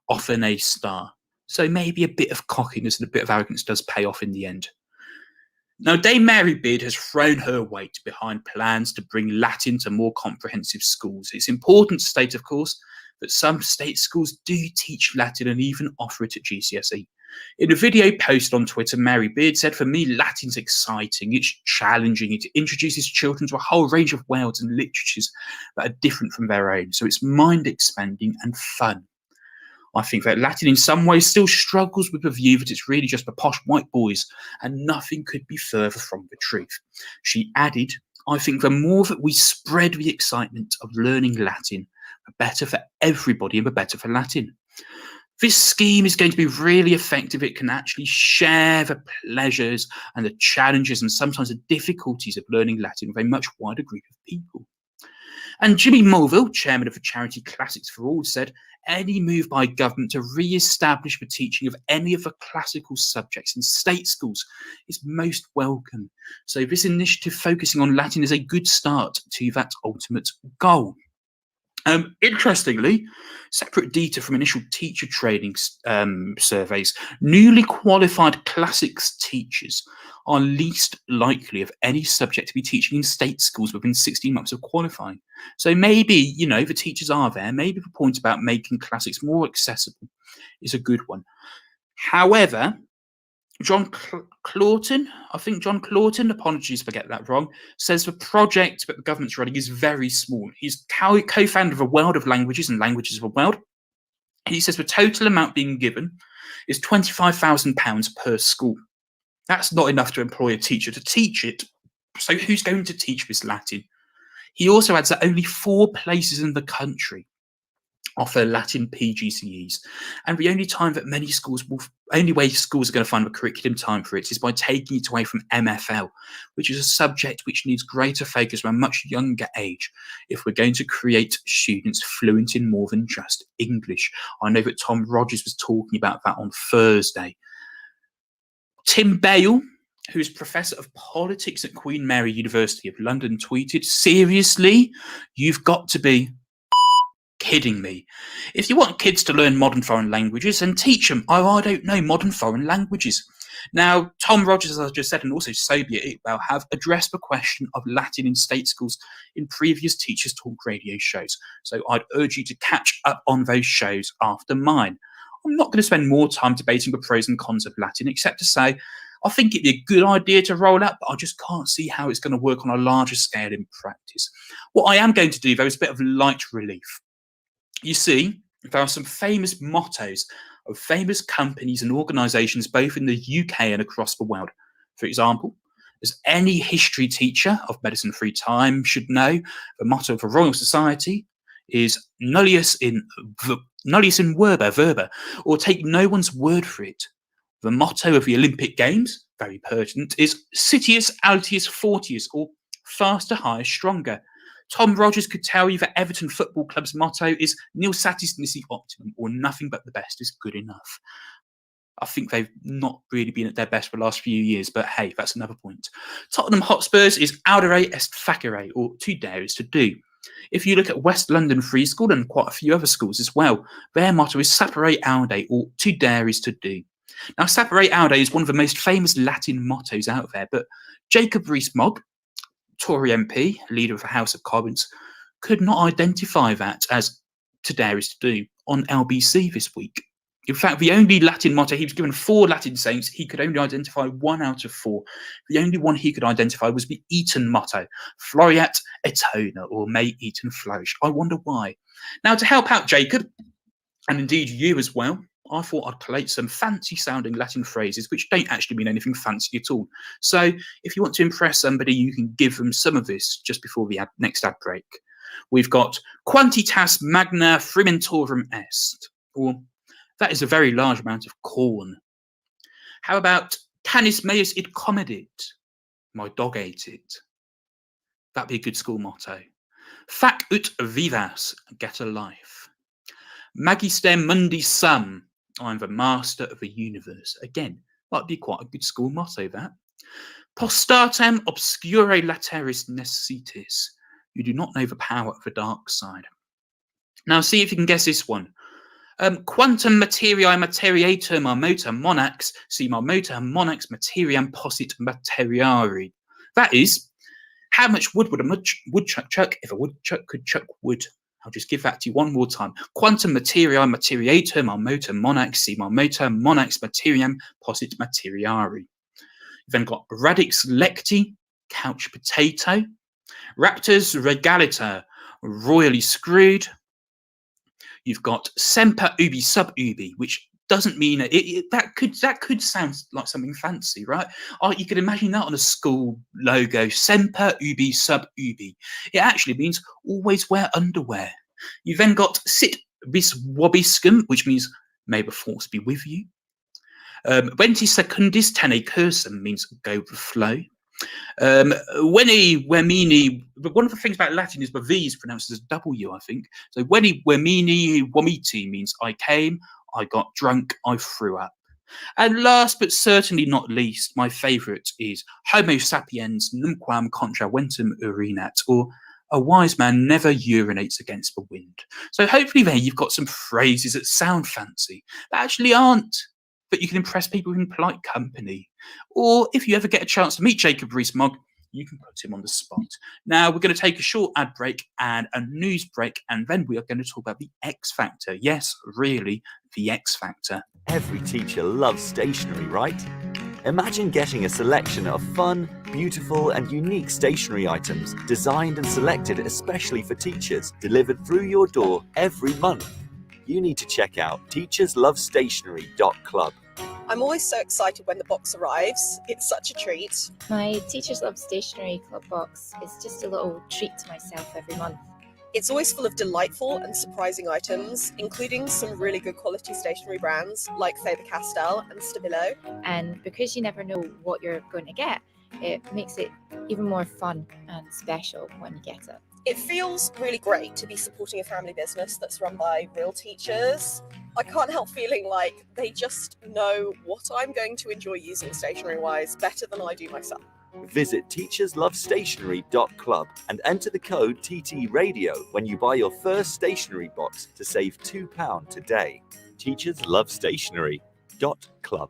off an A star. So maybe a bit of cockiness and a bit of arrogance does pay off in the end. Now, Dame Mary Beard has thrown her weight behind plans to bring Latin to more comprehensive schools. It's important to state, of course, that some state schools do teach Latin and even offer it at GCSE. In a video posted on Twitter, Mary Beard said, "For me, Latin's exciting, it's challenging, it introduces children to a whole range of worlds and literatures that are different from their own, so it's mind-expanding and fun. I think that Latin in some ways still struggles with the view that it's really just for posh white boys, and nothing could be further from the truth." She added, "I think the more that we spread the excitement of learning Latin, the better for everybody and the better for Latin. This scheme is going to be really effective. It can actually share the pleasures and the challenges and sometimes the difficulties of learning Latin with a much wider group of people." And Jimmy Mulville, chairman of the charity Classics for All, said, "Any move by government to re-establish the teaching of any of the classical subjects in state schools is most welcome. So this initiative focusing on Latin is a good start to that ultimate goal." Interestingly, separate data from initial teacher training surveys, newly qualified classics teachers are least likely of any subject to be teaching in state schools within 16 months of qualifying. So maybe, you know, the teachers are there. Maybe the point about making classics more accessible is a good one. However, John Clawton, apologies if I get that wrong, says the project that the government's running is very small. He's co-founder of a World of Languages and Languages of a World. He says the total amount being given is £25,000 per school. That's not enough to employ a teacher to teach it. So who's going to teach this Latin? He also adds that only 4 places in the country offer Latin PGCEs, and the only way schools are going to find a curriculum time for it is by taking it away from MFL, which is a subject which needs greater focus from a much younger age if we're going to create students fluent in more than just English. I know that Tom Rogers was talking about that on Thursday. Tim Bale, who is Professor of Politics at Queen Mary University of London, tweeted, "Seriously, you've got to be kidding me. If you want kids to learn modern foreign languages, then teach them, I don't know, modern foreign languages." Now, Tom Rogers, as I just said, and also Sobia Iqbal have addressed the question of Latin in state schools in previous Teachers Talk radio shows. So I'd urge you to catch up on those shows after mine. I'm not going to spend more time debating the pros and cons of Latin, except to say I think it'd be a good idea to roll out, but I just can't see how it's going to work on a larger scale in practice. What I am going to do, though, is a bit of light relief. You see, there are some famous mottos of famous companies and organisations both in the UK and across the world. For example, as any history teacher of medicine-free time should know, the motto of the Royal Society is nullius in verba, or take no one's word for it. The motto of the Olympic Games, very pertinent, is Citius Altius Fortius, or faster, higher, stronger. Tom Rogers could tell you that Everton Football Club's motto is Nil satis nisi optimum, or nothing but the best is good enough. I think they've not really been at their best for the last few years, but hey, that's another point. Tottenham Hotspurs is audere est facere, or to dare is to do. If you look at West London Free School and quite a few other schools as well, their motto is sapere aude, or to dare is to do. Now, sapere aude is one of the most famous Latin mottos out there, but Jacob Rees-Mogg, Tory MP, leader of the House of Commons, could not identify that as to dare is to do on LBC this week. In fact, the only Latin motto, he was given 4 Latin sayings, he could only identify 1 out of 4. The only one he could identify was the Eton motto, Floriat Etona, or may Eton flourish. I wonder why. Now, to help out Jacob, and indeed you as well, I thought I'd collate some fancy-sounding Latin phrases which don't actually mean anything fancy at all. So if you want to impress somebody, you can give them some of this just before the next ad break. We've got quantitas magna frumentorum est, or that is a very large amount of corn. How about canis meus id comedit? My dog ate it. That'd be a good school motto. Fac ut vivas, get a life. Magister mundi sum, I'm the master of the universe. Again, might be quite a good school motto, that. Postatem obscure lateris necessitis. You do not know the power of the dark side. Now, see if you can guess this one. Quantum materiae materiatur marmota monax, si marmota monax materiam possit materiari. That is, how much wood would a woodchuck chuck if a woodchuck could chuck wood? I'll just give that to you one more time. Quantum materiae materiatur marmota monax, si marmota monax materiam possit materiari. You've then got radix lecti, couch potato. Raptors regalita, royally screwed. You've got semper ubi sub ubi, which doesn't mean that could sound like something fancy, right? You could imagine that on a school logo, semper ubi sub ubi. It actually means always wear underwear. You've then got sit vis vobiscum, which means may the force be with you. Venti secundis tene cursum means go with the flow. Veni vermini, one of the things about Latin is the V is pronounced as a W, I think. So veni vermini vomiti means I came, I got drunk, I threw up. And last but certainly not least, my favourite is Homo sapiens numquam contra ventum urinat, or a wise man never urinates against the wind. So hopefully there you've got some phrases that sound fancy, but actually aren't. But you can impress people in polite company. Or if you ever get a chance to meet Jacob Rees-Mogg, you can put him on the spot. Now, we're going to take a short ad break and a news break, and then we are going to talk about the X Factor. Yes, really, the X Factor. Every teacher loves stationery, right? Imagine getting a selection of fun, beautiful and unique stationery items designed and selected especially for teachers, delivered through your door every month. You need to check out teacherslovestationery.club. I'm always so excited when the box arrives. It's such a treat. My Teachers Love Stationery Club box is just a little treat to myself every month. It's always full of delightful and surprising items, including some really good quality stationery brands like Faber-Castell and Stabilo. And because you never know what you're going to get, it makes it even more fun and special when you get it. It feels really great to be supporting a family business that's run by real teachers. I can't help feeling like they just know what I'm going to enjoy using stationery-wise better than I do myself. Visit teacherslovestationery.club and enter the code TT Radio when you buy your first stationery box to save £2 today. teacherslovestationery.club.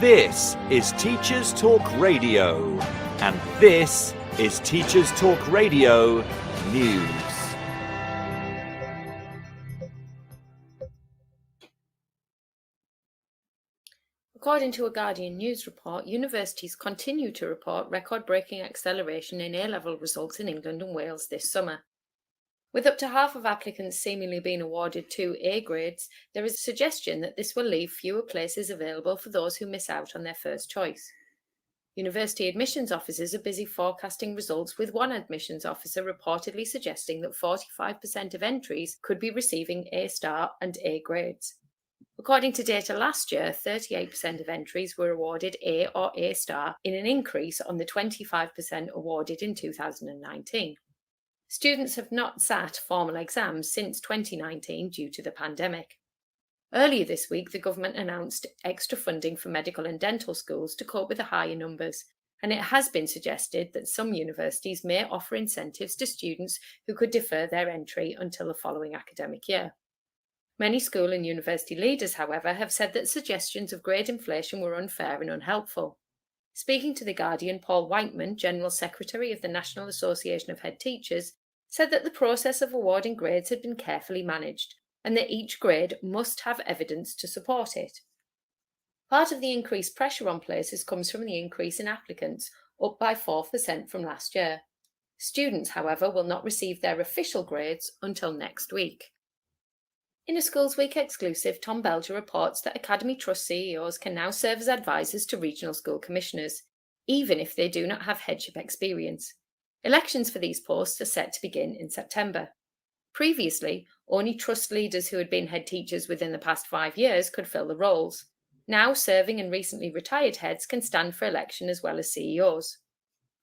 This is Teachers Talk Radio, and this is Teachers Talk Radio News. According to a Guardian news report, universities continue to report record-breaking acceleration in A-level results in England and Wales this summer. With up to half of applicants seemingly being awarded 2 A grades, there is a suggestion that this will leave fewer places available for those who miss out on their first choice. University admissions officers are busy forecasting results, with one admissions officer reportedly suggesting that 45% of entries could be receiving A star and A grades. According to data last year, 38% of entries were awarded A or A star, in an increase on the 25% awarded in 2019. Students have not sat formal exams since 2019 due to the pandemic. Earlier this week, the government announced extra funding for medical and dental schools to cope with the higher numbers, and it has been suggested that some universities may offer incentives to students who could defer their entry until the following academic year. Many school and university leaders, however, have said that suggestions of grade inflation were unfair and unhelpful. Speaking to The Guardian, Paul Whiteman, General Secretary of the National Association of Head Teachers, said that the process of awarding grades had been carefully managed and that each grade must have evidence to support it. Part of the increased pressure on places comes from the increase in applicants, up by 4% from last year. Students, however, will not receive their official grades until next week. In a Schools Week exclusive, Tom Belger reports that Academy Trust CEOs can now serve as advisors to regional school commissioners, even if they do not have headship experience. Elections for these posts are set to begin in September. Previously, only trust leaders who had been head teachers within the past 5 years could fill the roles. Now, serving and recently retired heads can stand for election as well as CEOs.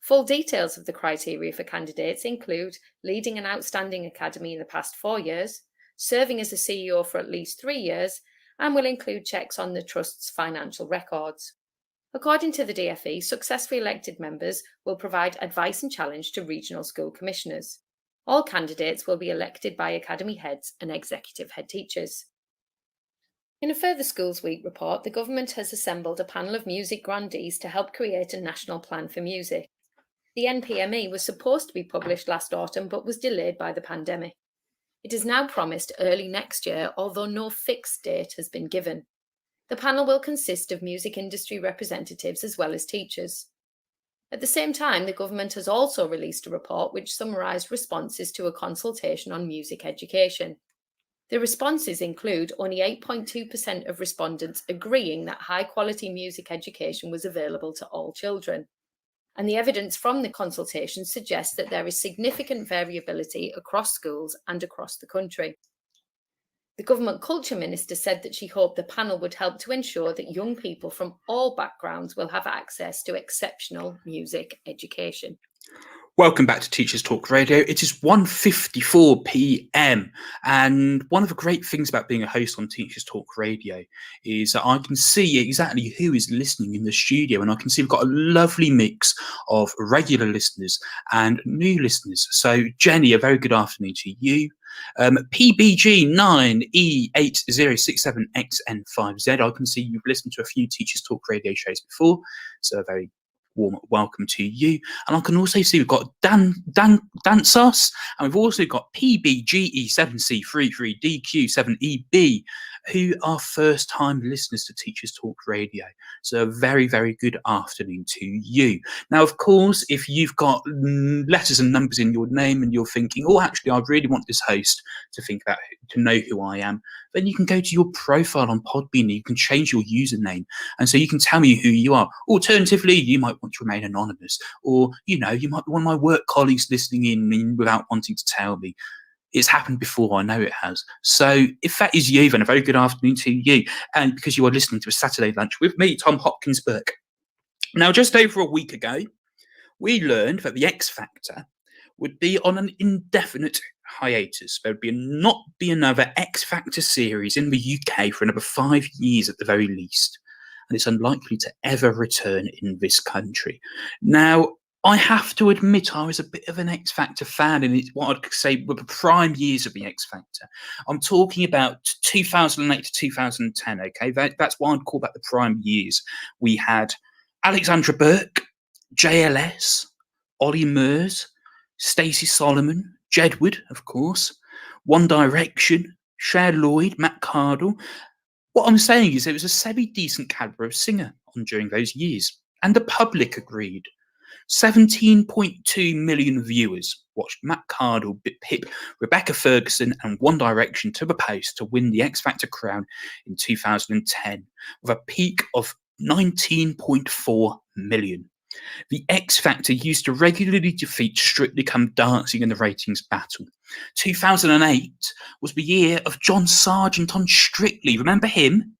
Full details of the criteria for candidates include leading an outstanding academy in the past 4 years, serving as a CEO for at least 3 years, and will include checks on the Trust's financial records. According to the DFE, successfully elected members will provide advice and challenge to regional school commissioners. All candidates will be elected by academy heads and executive head teachers. In a further Schools Week report, the government has assembled a panel of music grandees to help create a national plan for music. The NPME was supposed to be published last autumn but was delayed by the pandemic. It is now promised early next year, although no fixed date has been given. The panel will consist of music industry representatives as well as teachers. At the same time, the government has also released a report which summarised responses to a consultation on music education. The responses include only 8.2% of respondents agreeing that high-quality music education was available to all children. And the evidence from the consultation suggests that there is significant variability across schools and across the country. The Government Culture Minister said that she hoped the panel would help to ensure that young people from all backgrounds will have access to exceptional music education. Welcome back to Teachers Talk Radio. It is 1:54 p.m. and one of the great things about being a host on Teachers Talk Radio is that I can see exactly who is listening in the studio, and I can see we've got a lovely mix of regular listeners and new listeners. So Jenny, a very good afternoon to you. PBG9E8067XN5Z, I can see you've listened to a few Teachers Talk Radio shows before, so a very warm welcome to you. And I can also see we've got Dansos, and we've also got PBGE7C33DQ7EB who are first time listeners to Teachers Talk Radio. So a very, very good afternoon to you. Now, of course, if you've got letters and numbers in your name and you're thinking, oh, actually, I really want this host to know who I am, then you can go to your profile on Podbean and you can change your username. And so you can tell me who you are. Alternatively, you might want to remain anonymous, or, you might be one of my work colleagues listening in without wanting to tell me. It's happened before, I know it has. So if that is you, then a very good afternoon to you. And because you are listening to a Saturday Lunch with me, Tom Hopkins Burke. Now, just over a week ago, we learned that the X Factor would be on an indefinite hiatus. There would not be another X Factor series in the UK for another 5 years at the very least. And it's unlikely to ever return in this country. Now, I have to admit I was a bit of an X Factor fan in what I'd say were the prime years of the X Factor. I'm talking about 2008 to 2010, okay? That's why I'd call that the prime years. We had Alexandra Burke, JLS, Ollie Murs, Stacey Solomon, Jedward, of course, One Direction, Cher Lloyd, Matt Cardle. What I'm saying is there was a semi-decent calibre of singer on during those years, and the public agreed. 17.2 million viewers watched Matt Cardle pip Rebecca Ferguson and One Direction to the post to win the X Factor crown in 2010, with a peak of 19.4 million. The X Factor used to regularly defeat Strictly Come Dancing in the ratings battle. 2008 was the year of John Sargent on Strictly. Remember him?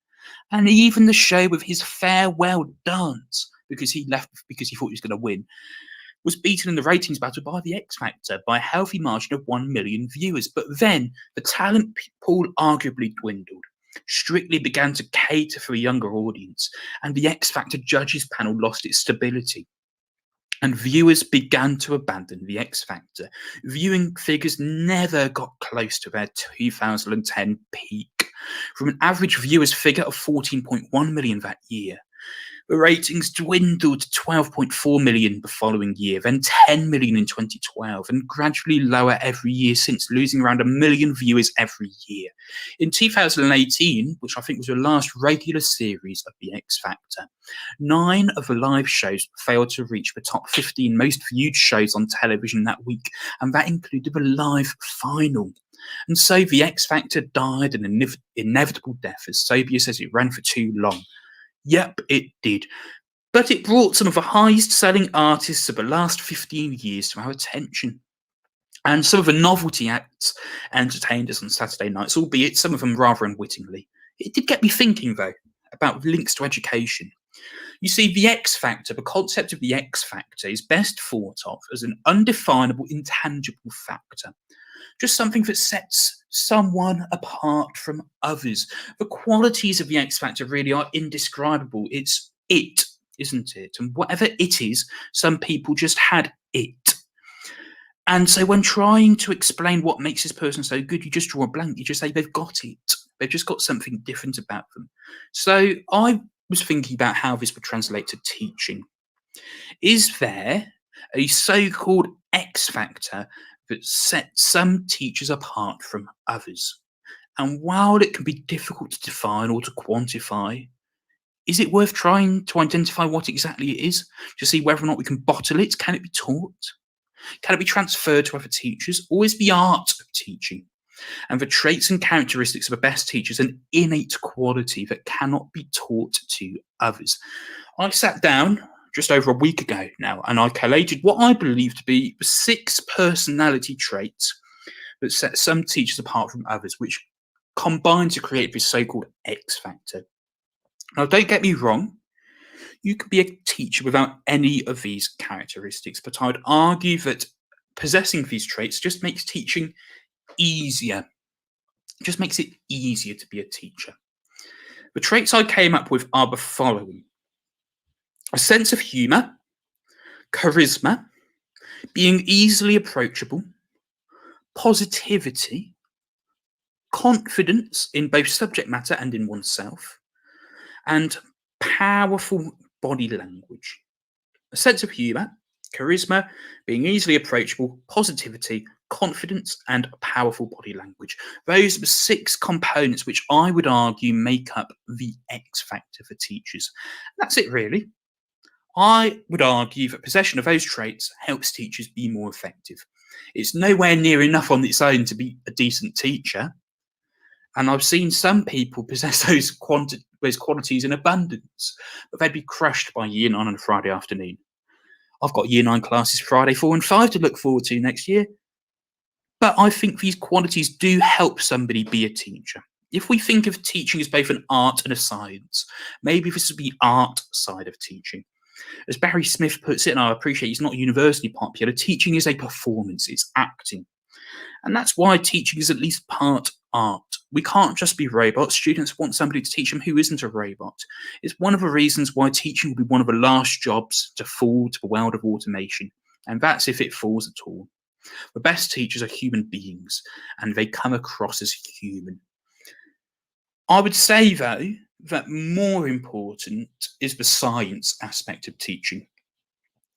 And even the show with his farewell dance, because he left because he thought he was going to win, was beaten in the ratings battle by the X Factor by a healthy margin of 1 million viewers. But then the talent pool arguably dwindled. Strictly began to cater for a younger audience, and the X Factor judges panel lost its stability. And viewers began to abandon the X Factor. Viewing figures never got close to their 2010 peak. From an average viewers figure of 14.1 million that year, the ratings dwindled to 12.4 million the following year, then 10 million in 2012, and gradually lower every year since, losing around 1 million viewers every year. In 2018, which I think was the last regular series of the X Factor, 9 of the live shows failed to reach the top 15 most viewed shows on television that week, and that included the live final. And so the X Factor died an inevitable death, as Sobia says it ran for too long. Yep, it did. But it brought some of the highest selling artists of the last 15 years to our attention. And some of the novelty acts entertained us on Saturday nights, albeit some of them rather unwittingly. It did get me thinking, though, about links to education. You see, the X Factor, the concept of the X Factor, is best thought of as an undefinable, intangible factor. Just something that sets someone apart from others. The qualities of the X Factor really are indescribable. It's it, isn't it? And whatever it is, some people just had it. And so when trying to explain what makes this person so good, you just draw a blank. You just say they've got it. They've just got something different about them. So I was thinking about how this would translate to teaching. Is there a so-called X Factor that sets some teachers apart from others? And while it can be difficult to define or to quantify, is it worth trying to identify what exactly it is to see whether or not we can bottle it? Can it be taught? Can it be transferred to other teachers? Or is the art of teaching and the traits and characteristics of the best teachers an innate quality that cannot be taught to others? I sat down just over a week ago now, and I collated what I believe to be 6 personality traits that set some teachers apart from others, which combine to create this so-called X Factor. Now, don't get me wrong, you could be a teacher without any of these characteristics, but I'd argue that possessing these traits just makes teaching easier. It just makes it easier to be a teacher. The traits I came up with are the following: a sense of humour, charisma, being easily approachable, positivity, confidence in both subject matter and in oneself, and powerful body language. A sense of humour, charisma, being easily approachable, positivity, confidence, and powerful body language. Those are the 6 components which I would argue make up the X factor for teachers. That's it, really. I would argue that possession of those traits helps teachers be more effective. It's nowhere near enough on its own to be a decent teacher. And I've seen some people possess those qualities in abundance, but they'd be crushed by Year 9 on a Friday afternoon. I've got Year 9 classes Friday 4 and 5 to look forward to next year. But I think these qualities do help somebody be a teacher. If we think of teaching as both an art and a science, maybe this would be art side of teaching. As Barry Smith puts it, and I appreciate he's not university popular, teaching is a performance, it's acting. And that's why teaching is at least part art. We can't just be robots. Students want somebody to teach them who isn't a robot. It's one of the reasons why teaching will be one of the last jobs to fall to the world of automation. And that's if it falls at all. The best teachers are human beings, and they come across as human. I would say, though, that more important is the science aspect of teaching.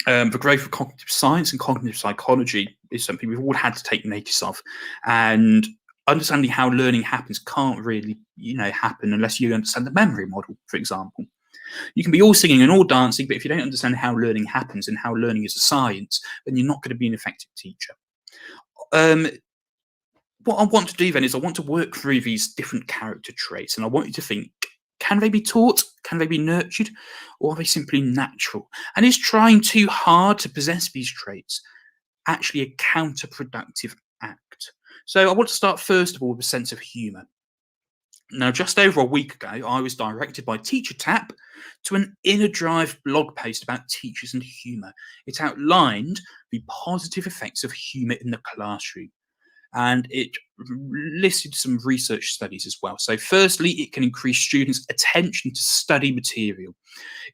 The growth of cognitive science and cognitive psychology is something we've all had to take notice of, and understanding how learning happens can't really, happen unless you understand the memory model, for example. You can be all singing and all dancing, but if you don't understand how learning happens and how learning is a science, then you're not going to be an effective teacher. What I want to do then is I want to work through these different character traits, and I want you to think, can they be taught? Can they be nurtured? Or are they simply natural? And is trying too hard to possess these traits actually a counterproductive act? So I want to start first of all with a sense of humour. Now, just over a week ago, I was directed by Teacher Tap to an Inner Drive blog post about teachers and humour. It outlined the positive effects of humour in the classroom, and it listed some research studies as well. So firstly, it can increase students' attention to study material.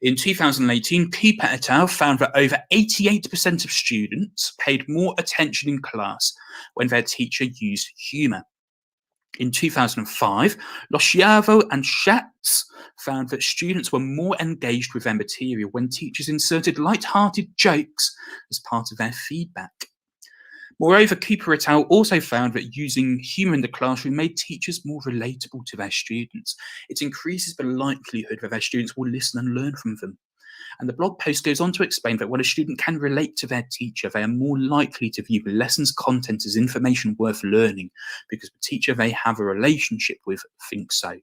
In 2018, Cooper et al. Found that over 88% of students paid more attention in class when their teacher used humour. In 2005, Losciavo and Schatz found that students were more engaged with their material when teachers inserted light-hearted jokes as part of their feedback. Moreover, Cooper et al. Also found that using humour in the classroom made teachers more relatable to their students. It increases the likelihood that their students will listen and learn from them. And the blog post goes on to explain that when a student can relate to their teacher, they are more likely to view the lesson's content as information worth learning because the teacher they have a relationship with thinks so.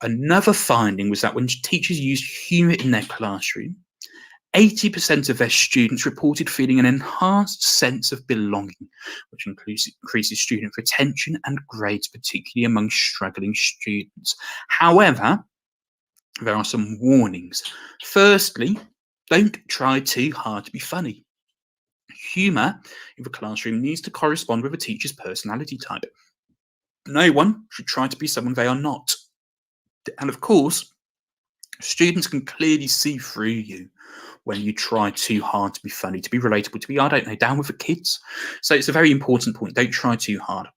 Another finding was that when teachers used humour in their classroom, 80% of their students reported feeling an enhanced sense of belonging, which increases student retention and grades, particularly among struggling students. However, there are some warnings. Firstly, don't try too hard to be funny. Humour in the classroom needs to correspond with a teacher's personality type. No one should try to be someone they are not. And of course, students can clearly see through you when you try too hard to be funny, to be relatable, to be, down with the kids. So it's a very important point. Don't try too hard.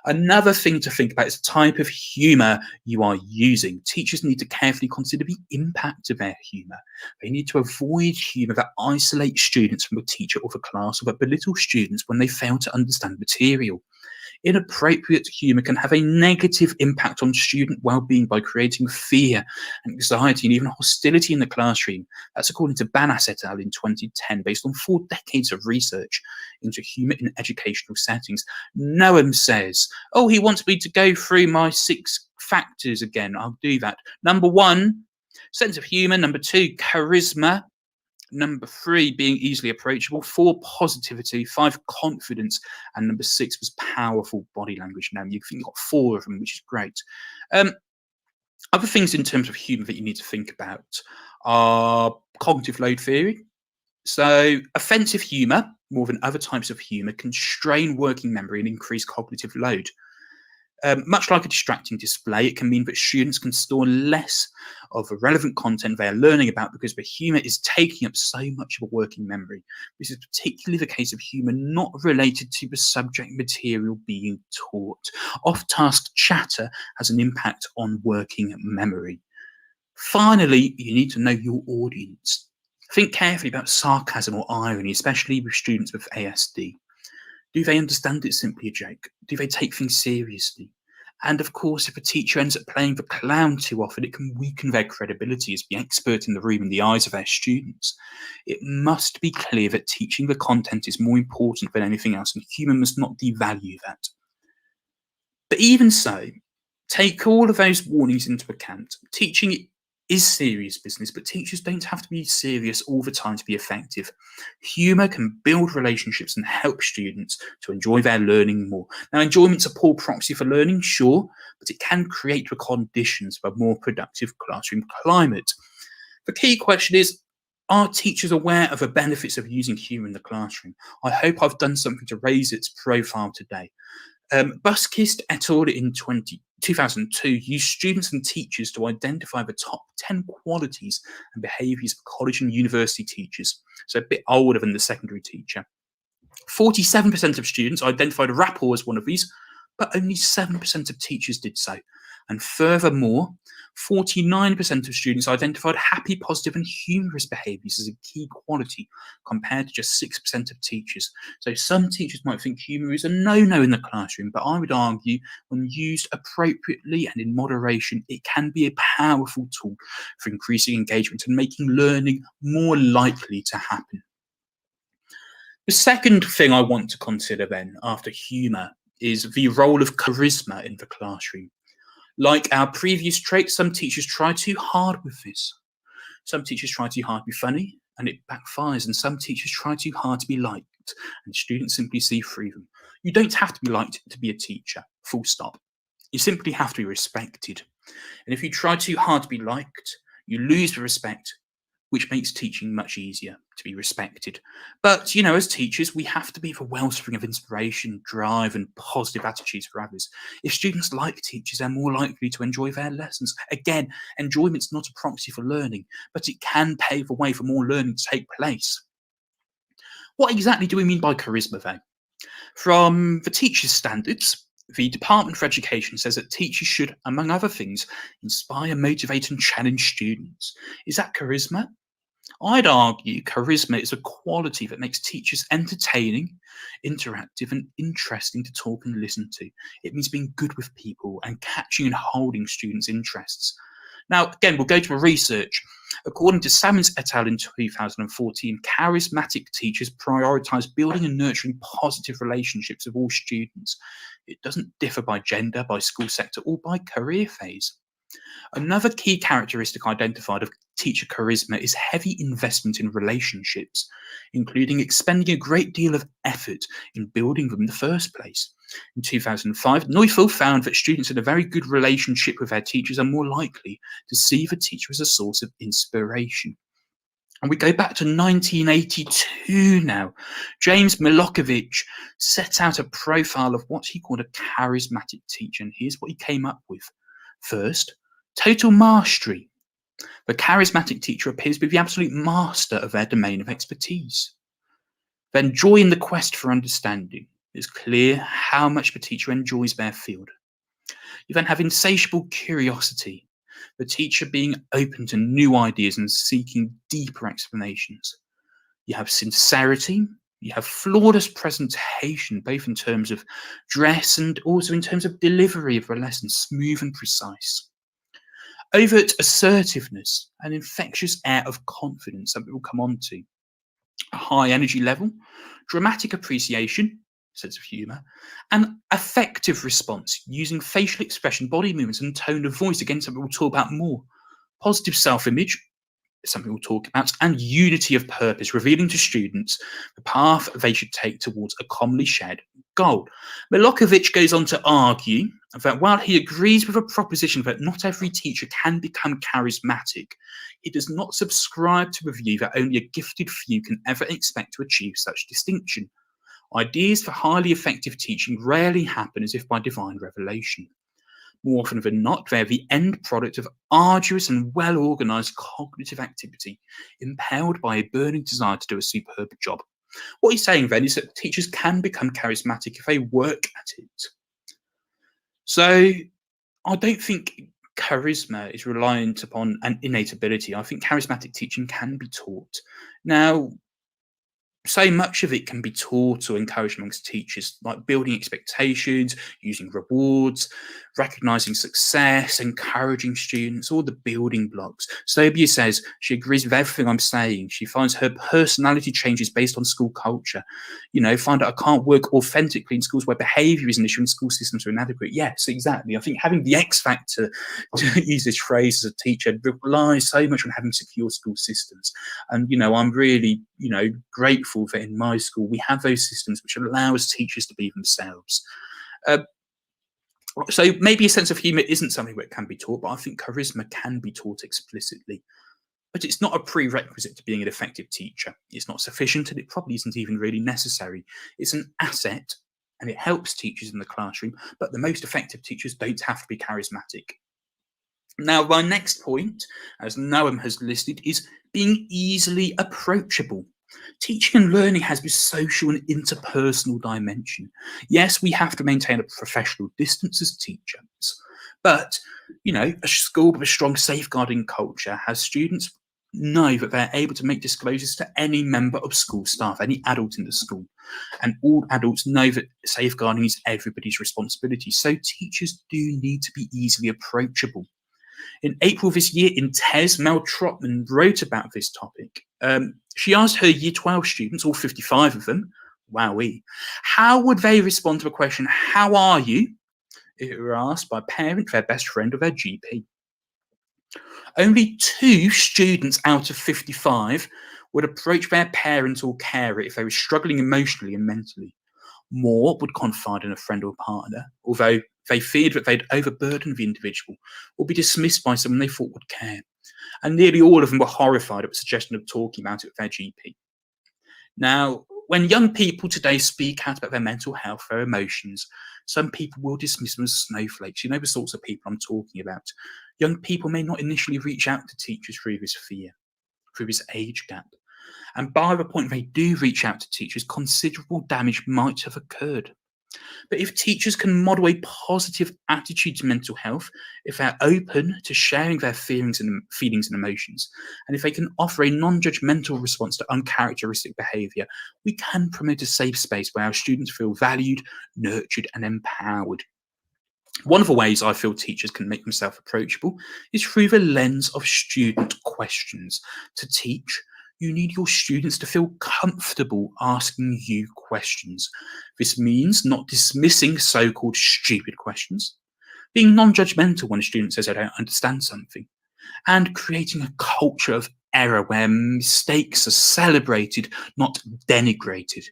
Another thing to think about is the type of humour you are using. Teachers need to carefully consider the impact of their humour. They need to avoid humour that isolates students from the teacher or the class, or that belittles students when they fail to understand material. Inappropriate humour can have a negative impact on student well-being by creating fear, anxiety, and even hostility in the classroom. That's according to Banas et al. In 2010, based on 4 decades of research into humour in educational settings. Noam says, oh, he wants me to go through my 6 factors again. I'll do that. Number 1, sense of humour. Number 2, charisma. Number 3, being easily approachable. 4, positivity. 5, confidence. And number 6 was powerful body language. Now, you've got 4 of them, which is great. Other things in terms of humour that you need to think about are cognitive load theory. So, offensive humour, more than other types of humour, can strain working memory and increase cognitive load. Much like a distracting display, it can mean that students can store less of the relevant content they are learning about because the humour is taking up so much of a working memory. This is particularly the case of humour not related to the subject material being taught. Off-task chatter has an impact on working memory. Finally, you need to know your audience. Think carefully about sarcasm or irony, especially with students with ASD. Do they understand it's simply a joke? Do they take things seriously? And of course, if a teacher ends up playing the clown too often, it can weaken their credibility as the expert in the room in the eyes of their students. It must be clear that teaching the content is more important than anything else, and humour must not devalue that. But even so, take all of those warnings into account. Teaching is serious business, but teachers don't have to be serious all the time to be effective. Humour can build relationships and help students to enjoy their learning more. Now, enjoyment's a poor proxy for learning, sure, but it can create the conditions for a more productive classroom climate. The key question is, are teachers aware of the benefits of using humour in the classroom? I hope I've done something to raise its profile today. Buskist et al. In 2002 used students and teachers to identify the top 10 qualities and behaviours of college and university teachers, so a bit older than the secondary teacher. 47% of students identified rapport as one of these, but only 7% of teachers did so. And furthermore, 49% of students identified happy, positive, and humorous behaviours as a key quality, compared to just 6% of teachers. So some teachers might think humour is a no-no in the classroom, but I would argue when used appropriately and in moderation, it can be a powerful tool for increasing engagement and making learning more likely to happen. The second thing I want to consider then, after humour, is the role of charisma in the classroom. Like our previous traits, some teachers try too hard with this. Some teachers try too hard to be funny, and it backfires, and some teachers try too hard to be liked, and students simply see through them. You don't have to be liked to be a teacher, full stop. You simply have to be respected. And if you try too hard to be liked, you lose the respect, which makes teaching much easier to be respected. But, you know, as teachers, we have to be the wellspring of inspiration, drive, and positive attitudes for others. If students like teachers, they're more likely to enjoy their lessons. Again, enjoyment's not a proxy for learning, but it can pave the way for more learning to take place. What exactly do we mean by charisma, though? From the teachers' standards, the Department for Education says that teachers should, among other things, inspire, motivate, and challenge students. Is that charisma? I'd argue charisma is a quality that makes teachers entertaining, interactive, and interesting to talk and listen to. It means being good with people and catching and holding students' interests. Now, again, we'll go to research. According to Sammons et al. In 2014, charismatic teachers prioritise building and nurturing positive relationships with all students. It doesn't differ by gender, by school sector, or by career phase. Another key characteristic identified of teacher charisma is heavy investment in relationships, including expending a great deal of effort in building them in the first place. In 2005, Neufeld found that students in a very good relationship with their teachers are more likely to see the teacher as a source of inspiration. And we go back to 1982 now. James Milokovic set out a profile of what he called a charismatic teacher, and here's what he came up with. First, total mastery. The charismatic teacher appears to be the absolute master of their domain of expertise. Then joy in the quest for understanding. It's clear how much the teacher enjoys their field. You then have insatiable curiosity, the teacher being open to new ideas and seeking deeper explanations. You have sincerity. You have flawless presentation, both in terms of dress and also in terms of delivery of the lesson, smooth and precise. Overt assertiveness, an infectious air of confidence, something we'll come on to. A high energy level, dramatic appreciation, sense of humour, and affective response, using facial expression, body movements, and tone of voice, again, something we'll talk about more. Positive self-image, something we'll talk about, and unity of purpose, revealing to students the path they should take towards a commonly shared goal. Milokovic goes on to argue that while he agrees with a proposition that not every teacher can become charismatic, he does not subscribe to the view that only a gifted few can ever expect to achieve such distinction. Ideas for highly effective teaching rarely happen as if by divine revelation. More often than not, they're the end product of arduous and well-organised cognitive activity, impelled by a burning desire to do a superb job. What he's saying then is that teachers can become charismatic if they work at it. So I don't think charisma is reliant upon an innate ability. I think charismatic teaching can be taught. Now, So much of it can be taught or encouraged amongst teachers, like building expectations, using rewards, recognizing success, encouraging students, all the building blocks. Sobia says she agrees with everything I'm saying. She finds her personality changes based on school culture. Find out I can't work authentically in schools where behavior is an issue and school systems are inadequate. Yes, exactly. I think having the X factor, to use this phrase as a teacher, relies so much on having secure school systems. And, I'm really, grateful that in my school we have those systems which allows teachers to be themselves. So maybe a sense of humour isn't something that can be taught, but I think charisma can be taught explicitly. But it's not a prerequisite to being an effective teacher. It's not sufficient, and it probably isn't even really necessary. It's an asset, and it helps teachers in the classroom, but the most effective teachers don't have to be charismatic. Now, my next point, as Noam has listed, is being easily approachable. Teaching and learning has this social and interpersonal dimension. Yes, we have to maintain a professional distance as teachers, but, a school with a strong safeguarding culture has students know that they're able to make disclosures to any member of school staff, any adult in the school. And all adults know that safeguarding is everybody's responsibility. So teachers do need to be easily approachable. In April this year in TES, Mel Trotman wrote about this topic. She asked her Year 12 students, all 55 of them, wowee, how would they respond to a question, how are you, if it were asked by a parent, their best friend, or their GP? Only 2 students out of 55 would approach their parent or carer if they were struggling emotionally and mentally. More would confide in a friend or partner, although they feared that they'd overburden the individual or be dismissed by someone they thought would care. And nearly all of them were horrified at the suggestion of talking about it with their GP. Now, when young people today speak out about their mental health, their emotions, some people will dismiss them as snowflakes. The sorts of people I'm talking about. Young people may not initially reach out to teachers through this fear, through this age gap. And by the point they do reach out to teachers, considerable damage might have occurred. But if teachers can model a positive attitude to mental health, if they're open to sharing their feelings and emotions, and if they can offer a non-judgmental response to uncharacteristic behaviour, we can promote a safe space where our students feel valued, nurtured, and empowered. One of the ways I feel teachers can make themselves approachable is through the lens of student questions. To teach, you need your students to feel comfortable asking you questions. This means not dismissing so-called stupid questions, being non-judgmental when a student says they don't understand something, and creating a culture of error where mistakes are celebrated, not denigrated.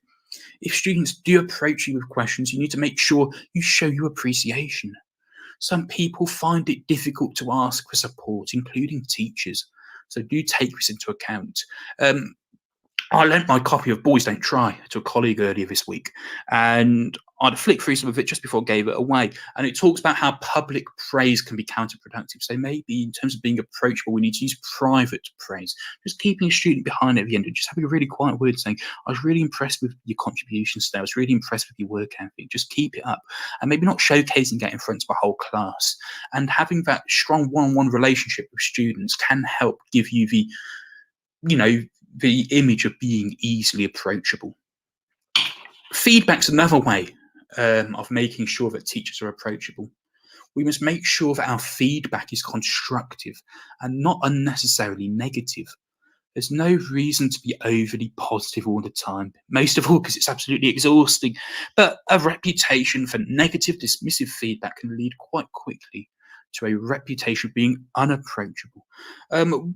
If students do approach you with questions, you need to make sure you show your appreciation. Some people find it difficult to ask for support, including teachers. So do take this into account. I lent my copy of Boys Don't Try to a colleague earlier this week, and I'd flicked through some of it just before I gave it away. And it talks about how public praise can be counterproductive. So maybe in terms of being approachable, we need to use private praise. Just keeping a student behind at the end and just having a really quiet word saying, I was really impressed with your contributions today. I was really impressed with your work ethic. Just keep it up. And maybe not showcasing that in front of a whole class. And having that strong one-on-one relationship with students can help give you the image of being easily approachable. Feedback's another way of making sure that teachers are approachable. We must make sure that our feedback is constructive and not unnecessarily negative. There's no reason to be overly positive all the time, most of all because it's absolutely exhausting. But a reputation for negative, dismissive feedback can lead quite quickly to a reputation of being unapproachable.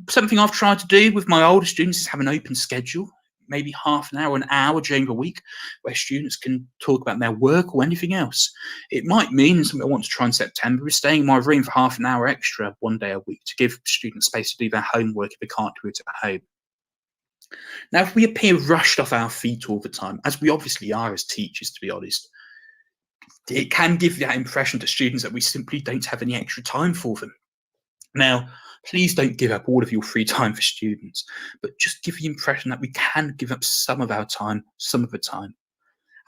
Something I've tried to do with my older students is have an open schedule, maybe half an hour, an hour during the week, where students can talk about their work or anything else. It might mean, and something I want to try in September, is staying in my room for half an hour extra one day a week to give students space to do their homework if they can't do it at home. Now, if we appear rushed off our feet all the time, as we obviously are as teachers, to be honest, it can give that impression to students that we simply don't have any extra time for them. Now, please don't give up all of your free time for students, but just give the impression that we can give up some of our time, some of the time.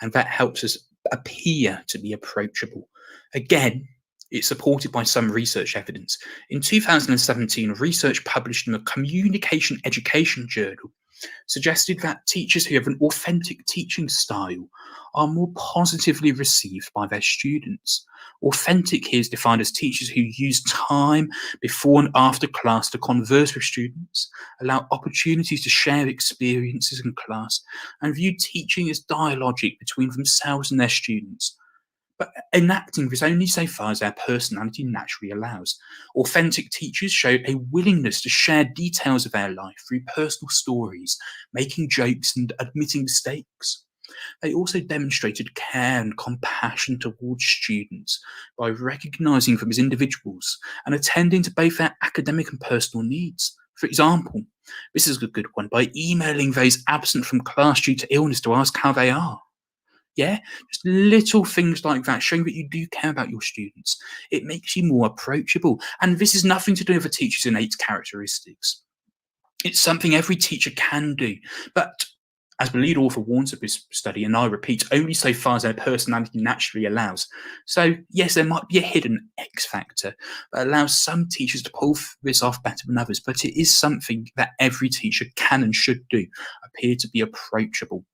And that helps us appear to be approachable. Again, it's supported by some research evidence. In 2017, research published in the Communication Education Journal suggested that teachers who have an authentic teaching style are more positively received by their students. Authentic here is defined as teachers who use time before and after class to converse with students, allow opportunities to share experiences in class, and view teaching as dialogic between themselves and their students, but enacting this only so far as their personality naturally allows. Authentic teachers show a willingness to share details of their life through personal stories, making jokes and admitting mistakes. They also demonstrated care and compassion towards students by recognising them as individuals and attending to both their academic and personal needs. For example, this is a good one, by emailing those absent from class due to illness to ask how they are. Yeah, just little things like that, showing that you do care about your students. It makes you more approachable. And this is nothing to do with a teacher's innate characteristics. It's something every teacher can do. But as the lead author warns of this study, and I repeat, only so far as their personality naturally allows. So yes, there might be a hidden X factor that allows some teachers to pull this off better than others, but it is something that every teacher can and should do, appear to be approachable.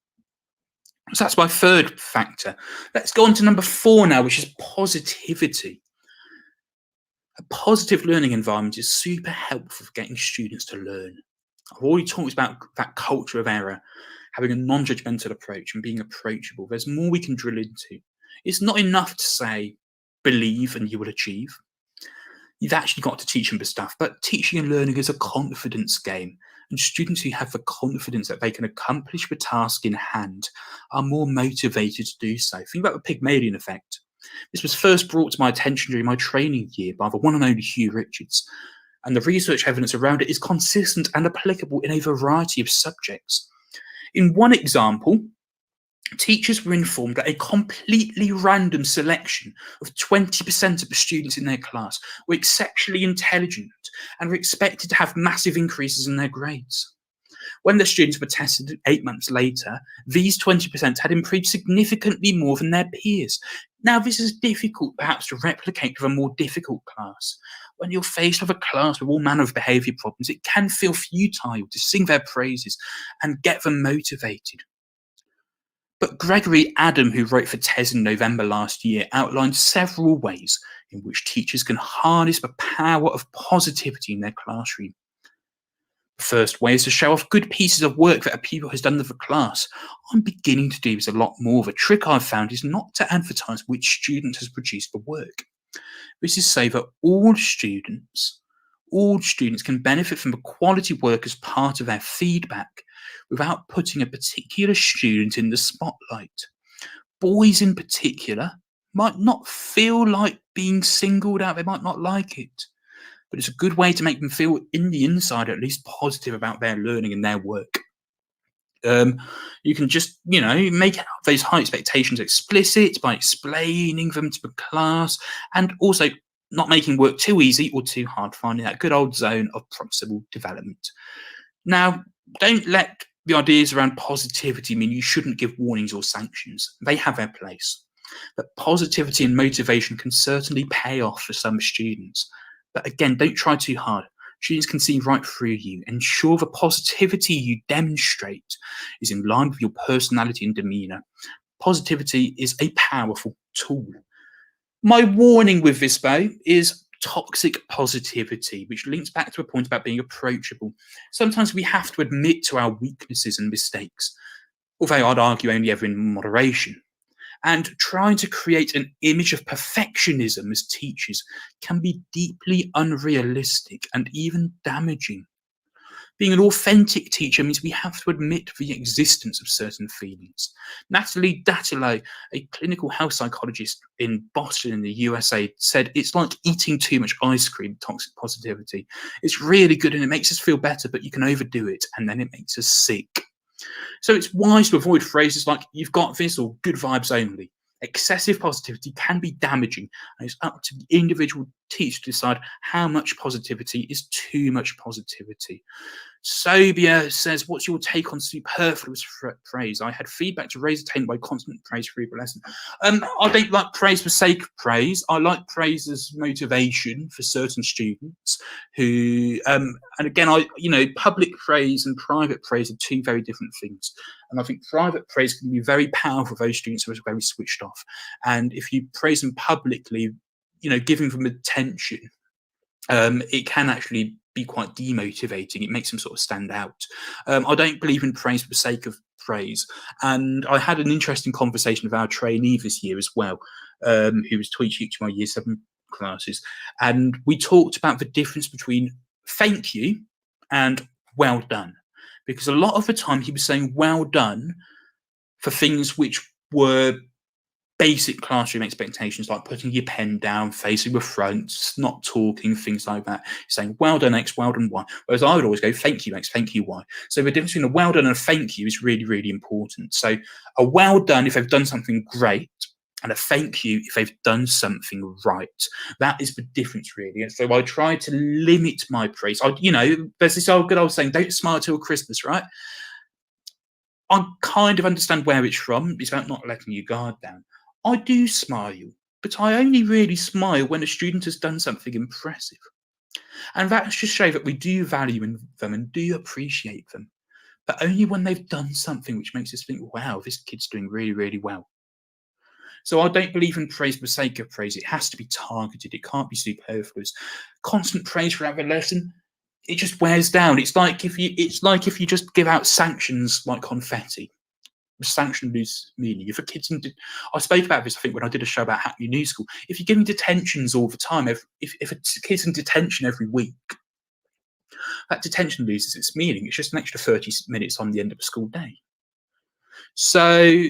So that's my third factor. Let's go on to number 4 now, which is positivity. A positive learning environment is super helpful for getting students to learn. I've already talked about that culture of error, having a non-judgmental approach and being approachable. There's more we can drill into. It's not enough to say, believe and you will achieve. You've actually got to teach them the stuff, but teaching and learning is a confidence game. And students who have the confidence that they can accomplish the task in hand are more motivated to do so. Think about the Pygmalion effect. This was first brought to my attention during my training year by the one and only Hugh Richards, and the research evidence around it is consistent and applicable in a variety of subjects. In one example, teachers were informed that a completely random selection of 20% of the students in their class were exceptionally intelligent and were expected to have massive increases in their grades. When the students were tested 8 months later, these 20% had improved significantly more than their peers. Now, this is difficult perhaps to replicate with a more difficult class. When you're faced with a class with all manner of behaviour problems, it can feel futile to sing their praises and get them motivated. But Gregory Adam, who wrote for TES in November last year, outlined several ways in which teachers can harness the power of positivity in their classroom. The first way is to show off good pieces of work that a pupil has done with the class. I'm beginning to do this a lot more. The trick I've found is not to advertise which student has produced the work. This is so that all students can benefit from the quality work as part of their feedback without putting a particular student in the spotlight. Boys in particular might not feel like being singled out. They might not like it. But it's a good way to make them feel in the inside at least positive about their learning and their work. You can just, make those high expectations explicit by explaining them to the class, and also not making work too easy or too hard, finding that good old zone of proximal development. Now, don't let the ideas around positivity mean you shouldn't give warnings or sanctions. They have their place. But positivity and motivation can certainly pay off for some students. But again, don't try too hard. Students can see right through you. Ensure the positivity you demonstrate is in line with your personality and demeanour. Positivity is a powerful tool. My warning with this, though, is toxic positivity, which links back to a point about being approachable. Sometimes we have to admit to our weaknesses and mistakes, although I'd argue only ever in moderation. And trying to create an image of perfectionism as teachers can be deeply unrealistic and even damaging. Being an authentic teacher means we have to admit the existence of certain feelings. Natalie Dattilo, a clinical health psychologist in Boston in the USA, said it's like eating too much ice cream, toxic positivity. It's really good and it makes us feel better, but you can overdo it and then it makes us sick. So it's wise to avoid phrases like, you've got this, or good vibes only. Excessive positivity can be damaging, and it's up to the individual teachers to decide how much positivity is too much positivity. Sobia says, what's your take on superfluous praise? I had feedback to raise attained by constant praise for every lesson. I don't like praise for sake of praise. I like praise as motivation for certain students who, and again, public praise and private praise are two very different things. And I think private praise can be very powerful for those students who are very switched off. And if you praise them publicly, giving them attention, it can actually be quite demotivating. It makes them sort of stand out. I don't believe in praise for the sake of praise. And I had an interesting conversation with our trainee this year as well, who was teaching my year 7 classes. And we talked about the difference between thank you and well done. Because a lot of the time he was saying well done for things which were basic classroom expectations, like putting your pen down, facing the front, not talking, things like that. Saying well done X, well done Y. Whereas I would always go thank you X, thank you Y. So the difference between a well done and a thank you is really, really important. So a well done if they've done something great, and a thank you if they've done something right. That is the difference, really. And so I try to limit my praise. There's this good old saying, don't smile till Christmas, right? I kind of understand where it's from. It's about not letting your guard down. I do smile, but I only really smile when a student has done something impressive. And that's just show that we do value in them and do appreciate them, but only when they've done something which makes us think, wow, this kid's doing really, really well. So I don't believe in praise for the sake of praise. It has to be targeted. It can't be superfluous. Constant praise throughout the lesson, it just wears down. It's like if you just give out sanctions like confetti. The sanction loses meaning. If a kid's I spoke about this, I think, when I did a show about Hackney New School. If you're giving detentions all the time, if a kid's in detention every week, that detention loses its meaning. It's just an extra 30 minutes on the end of a school day. So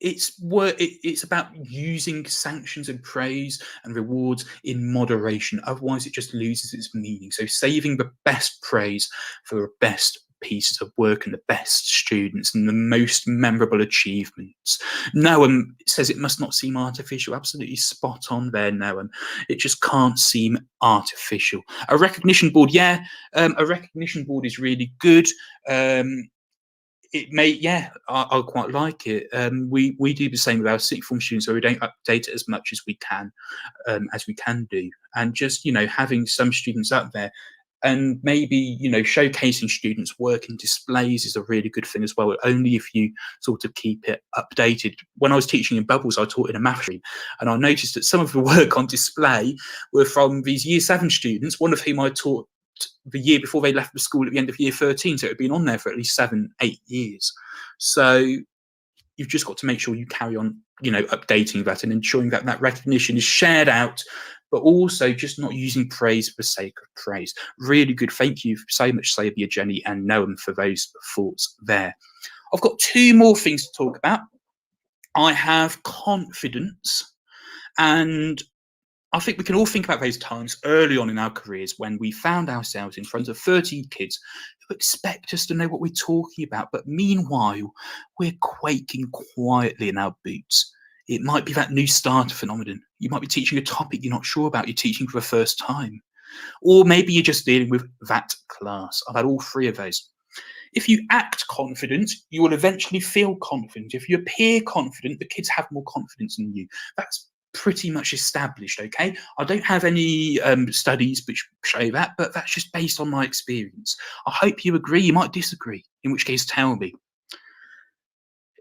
it's about using sanctions and praise and rewards in moderation. Otherwise, it just loses its meaning. So saving the best praise for the best pieces of work and the best students and the most memorable achievements. Noam says it must not seem artificial. Absolutely spot on there, Noam. It just can't seem artificial. A recognition board, a recognition board is really good. It may, I quite like it. We do the same with our sixth form students, so we don't update it as much as we can do. And just, having some students up there and maybe, showcasing students' work in displays is a really good thing as well, only if you sort of keep it updated. When I was teaching in Bubbles, I taught in a maths room, and I noticed that some of the work on display were from these year 7 students, one of whom I taught the year before they left the school at the end of year 13. So it had been on there for at least 7-8 years. So you've just got to make sure you carry on, updating that and ensuring that that recognition is shared out, but also just not using praise for the sake of praise. Really good. Thank you so much, Sabia, Jenny, and Noam for those thoughts there. I've got 2 more things to talk about. I have confidence, and I think we can all think about those times early on in our careers when we found ourselves in front of 30 kids who expect us to know what we're talking about, but meanwhile, we're quaking quietly in our boots. It might be that new starter phenomenon. You might be teaching a topic you're not sure about, you're teaching for the first time. Or maybe you're just dealing with that class. I've had all 3 of those. If you act confident, you will eventually feel confident. If you appear confident, the kids have more confidence in you. That's pretty much established, okay? I don't have any studies which show that, but that's just based on my experience. I hope you agree. You might disagree, in which case tell me.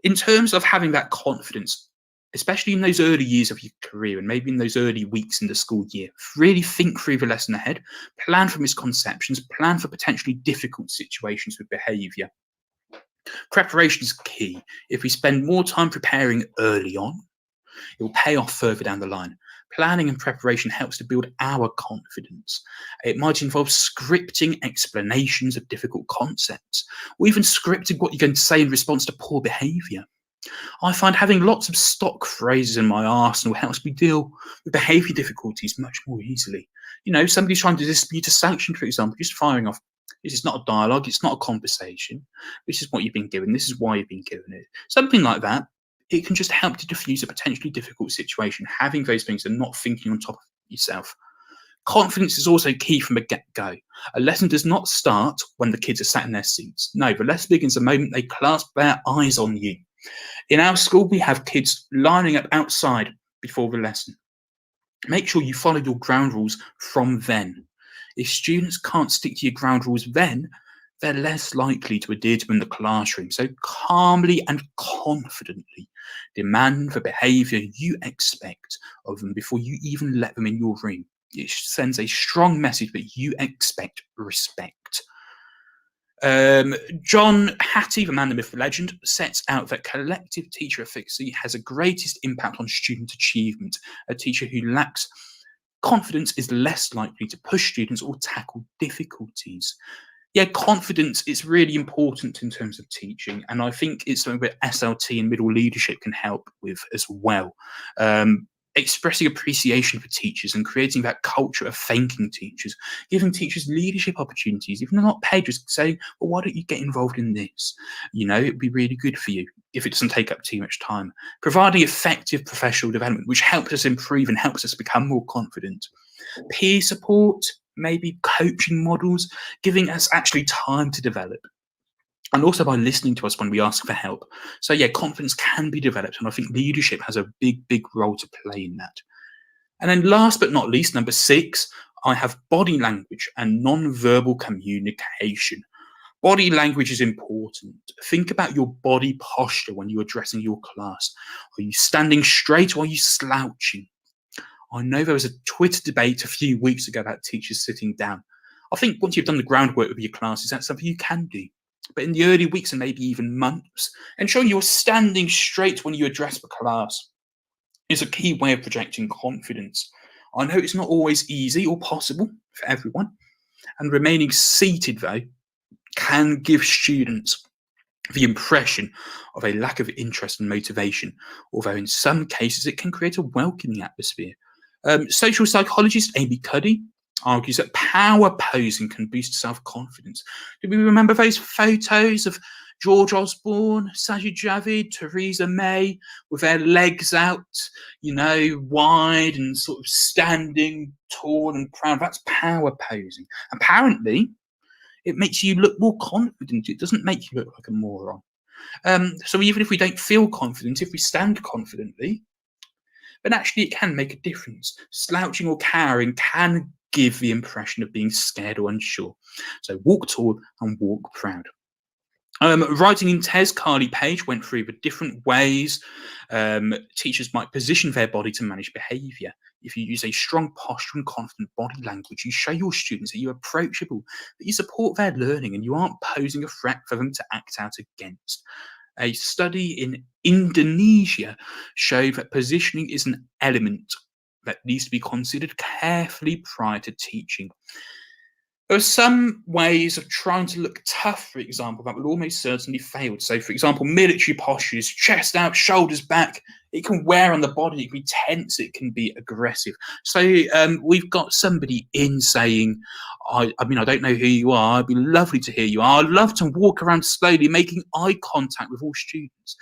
In terms of having that confidence, especially in those early years of your career and maybe in those early weeks in the school year, really think through the lesson ahead, plan for misconceptions, plan for potentially difficult situations with behaviour. Preparation is key. If we spend more time preparing early on, it will pay off further down the line. Planning and preparation helps to build our confidence. It might involve scripting explanations of difficult concepts, or even scripting what you're going to say in response to poor behaviour. I find having lots of stock phrases in my arsenal helps me deal with behaviour difficulties much more easily. Somebody's trying to dispute a sanction, for example, just firing off, this is not a dialogue, it's not a conversation, this is what you've been given, this is why you've been given it. Something like that. It can just help to diffuse a potentially difficult situation, having those things and not thinking on top of yourself. Confidence is also key from a get-go. A lesson does not start when the kids are sat in their seats. No, the lesson begins the moment they clasp their eyes on you. In our school, we have kids lining up outside before the lesson. Make sure you follow your ground rules from then. If students can't stick to your ground rules then, they're less likely to adhere to them in the classroom. So calmly and confidently demand the behaviour you expect of them before you even let them in your room. It sends a strong message that you expect respect. John Hattie, the man, the myth, the legend, sets out that collective teacher efficacy has the greatest impact on student achievement. A teacher who lacks confidence is less likely to push students or tackle difficulties. Yeah, confidence is really important in terms of teaching, and I think it's something that SLT and middle leadership can help with as well. Expressing appreciation for teachers and creating that culture of thanking teachers, giving teachers leadership opportunities, even though they're not paid, just saying, well, why don't you get involved in this? You know, it'd be really good for you if it doesn't take up too much time. Providing effective professional development, which helps us improve and helps us become more confident. Peer support, maybe coaching models, giving us actually time to develop. And also by listening to us when we ask for help. So yeah, confidence can be developed, and I think leadership has a big role to play in that. And then last but not least, number 6, I have body language and non-verbal communication. Body language is important. Think about your body posture when you're addressing your class. Are you standing straight or are you slouching? I know there was a Twitter debate a few weeks ago about teachers sitting down. I think once you've done the groundwork with your classes, that's something you can do. But in the early weeks and maybe even months, ensuring you're standing straight when you address the class is a key way of projecting confidence. I know it's not always easy or possible for everyone, and remaining seated, though, can give students the impression of a lack of interest and motivation, although in some cases it can create a welcoming atmosphere. Social psychologist Amy Cuddy argues that power posing can boost self-confidence. Do we remember those photos of George Osborne, Sajid Javid, Theresa May with their legs out, you know, wide and sort of standing tall and proud? That's power posing. Apparently, it makes you look more confident. It doesn't make you look like a moron. So even if we don't feel confident, if we stand confidently, then actually it can make a difference. Slouching or cowering can give the impression of being scared or unsure. So walk tall and walk proud. Writing in TES, Carly Page went through the different ways teachers might position their body to manage behaviour. If you use a strong posture and confident body language, you show your students that you're approachable, that you support their learning, and you aren't posing a threat for them to act out against. A study in Indonesia showed that positioning is an element that needs to be considered carefully prior to teaching. There are some ways of trying to look tough, for example, that will almost certainly fail. So, for example, military postures, chest out, shoulders back. It can wear on the body, it can be tense, it can be aggressive. So we've got somebody in saying, I mean, I don't know who you are. It'd be lovely to hear you. I'd love to walk around slowly, making eye contact with all students.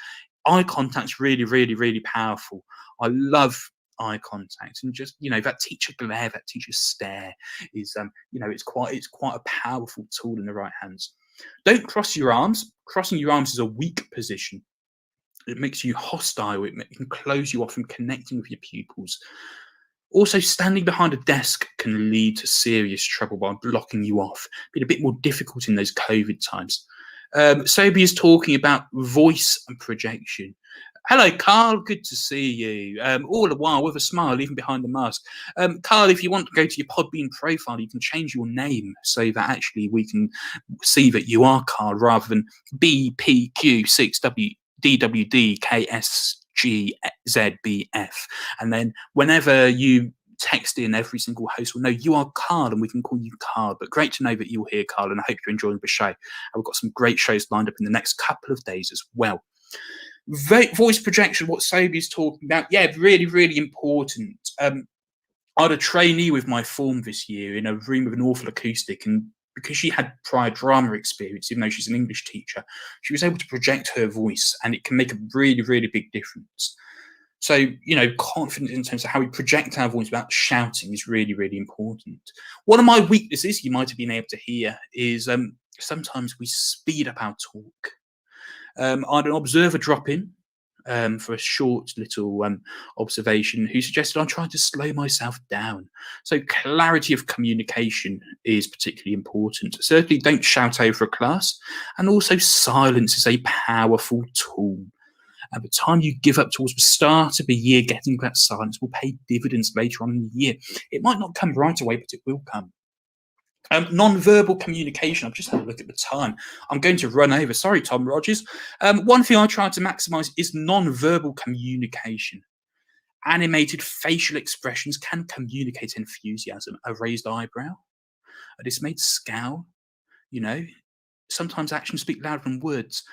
Eye contact's really, really, really powerful. I love eye contact, and just, you know, that teacher glare, that teacher stare is you know, it's quite a powerful tool in the right hands. Don't cross your arms. Crossing your arms is a weak position. It makes you hostile. It can close you off from connecting with your pupils. Also, standing behind a desk can lead to serious trouble by blocking you off. Been a bit more difficult in those COVID times. Sobi is talking about voice and projection. Hello, Carl. Good to see you. All the while with a smile, even behind the mask. Carl, if you want to go to your Podbean profile, you can change your name so that actually we can see that you are Carl rather than BPQ6DWDKSGZBF. And then whenever you text in, every single host will know you are Carl and we can call you Carl. But great to know that you're here, Carl, and I hope you're enjoying the show. And we've got some great shows lined up in the next couple of days as well. Voice projection, what Sobi is talking about, yeah, really, really important. I had a trainee with my form this year in a room with an awful acoustic, and because she had prior drama experience, even though she's an English teacher, she was able to project her voice, and it can make a really, really big difference. So, confidence in terms of how we project our voice without shouting is really, really important. One of my weaknesses, you might have been able to hear, is sometimes we speed up our talk. I had an observer drop in for a short little observation who suggested I'm trying to slow myself down. So clarity of communication is particularly important. Certainly don't shout over a class, and also silence is a powerful tool. At the time you give up towards the start of the year, getting that silence will pay dividends later on in the year. It might not come right away, but it will come. Non-verbal communication. I've just had a look at the time. I'm going to run over. Sorry, Tom Rogers. One thing I try to maximise is non-verbal communication. Animated facial expressions can communicate enthusiasm. A raised eyebrow, a dismayed scowl. Sometimes actions speak louder than words.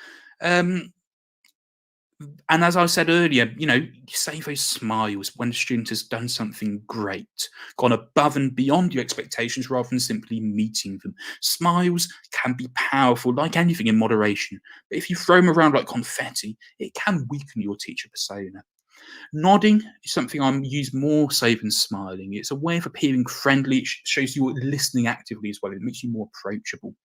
And as I said earlier, say those smiles when a student has done something great, gone above and beyond your expectations rather than simply meeting them. Smiles can be powerful, like anything in moderation. But if you throw them around like confetti, it can weaken your teacher persona. Nodding is something I use more so than smiling. It's a way of appearing friendly. It shows you're listening actively as well. It makes you more approachable.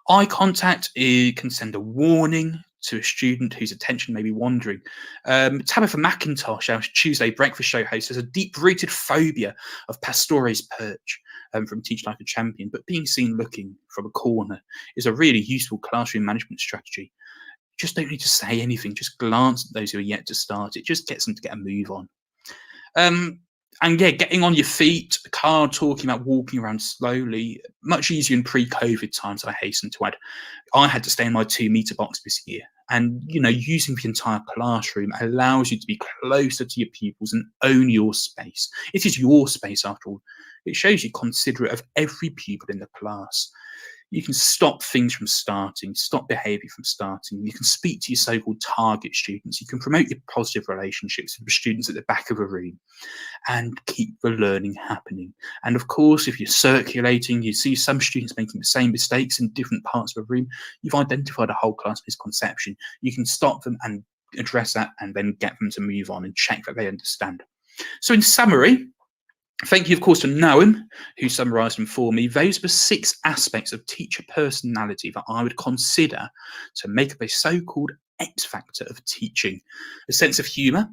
Eye contact can send a warning to a student whose attention may be wandering. Tabitha McIntosh, our Tuesday breakfast show host, has a deep-rooted phobia of Pastore's perch from Teach Like a Champion, but being seen looking from a corner is a really useful classroom management strategy. You just don't need to say anything, just glance at those who are yet to start. It just gets them to get a move on. And yeah, getting on your feet, Carl talking about walking around slowly, much easier in pre-COVID times, I hasten to add. I had to stay in my 2-meter box this year. And, using the entire classroom allows you to be closer to your pupils and own your space. It is your space, after all. It shows you considerate of every pupil in the class. You can stop things from starting, stop behaviour from starting. You can speak to your so-called target students. You can promote your positive relationships with the students at the back of a room and keep the learning happening. And of course, if you're circulating, you see some students making the same mistakes in different parts of the room, you've identified a whole class misconception. You can stop them and address that and then get them to move on and check that they understand. So in summary, thank you, of course, to Noam, who summarised them for me. Those are the 6 aspects of teacher personality that I would consider to make up a so-called X factor of teaching. A sense of humour,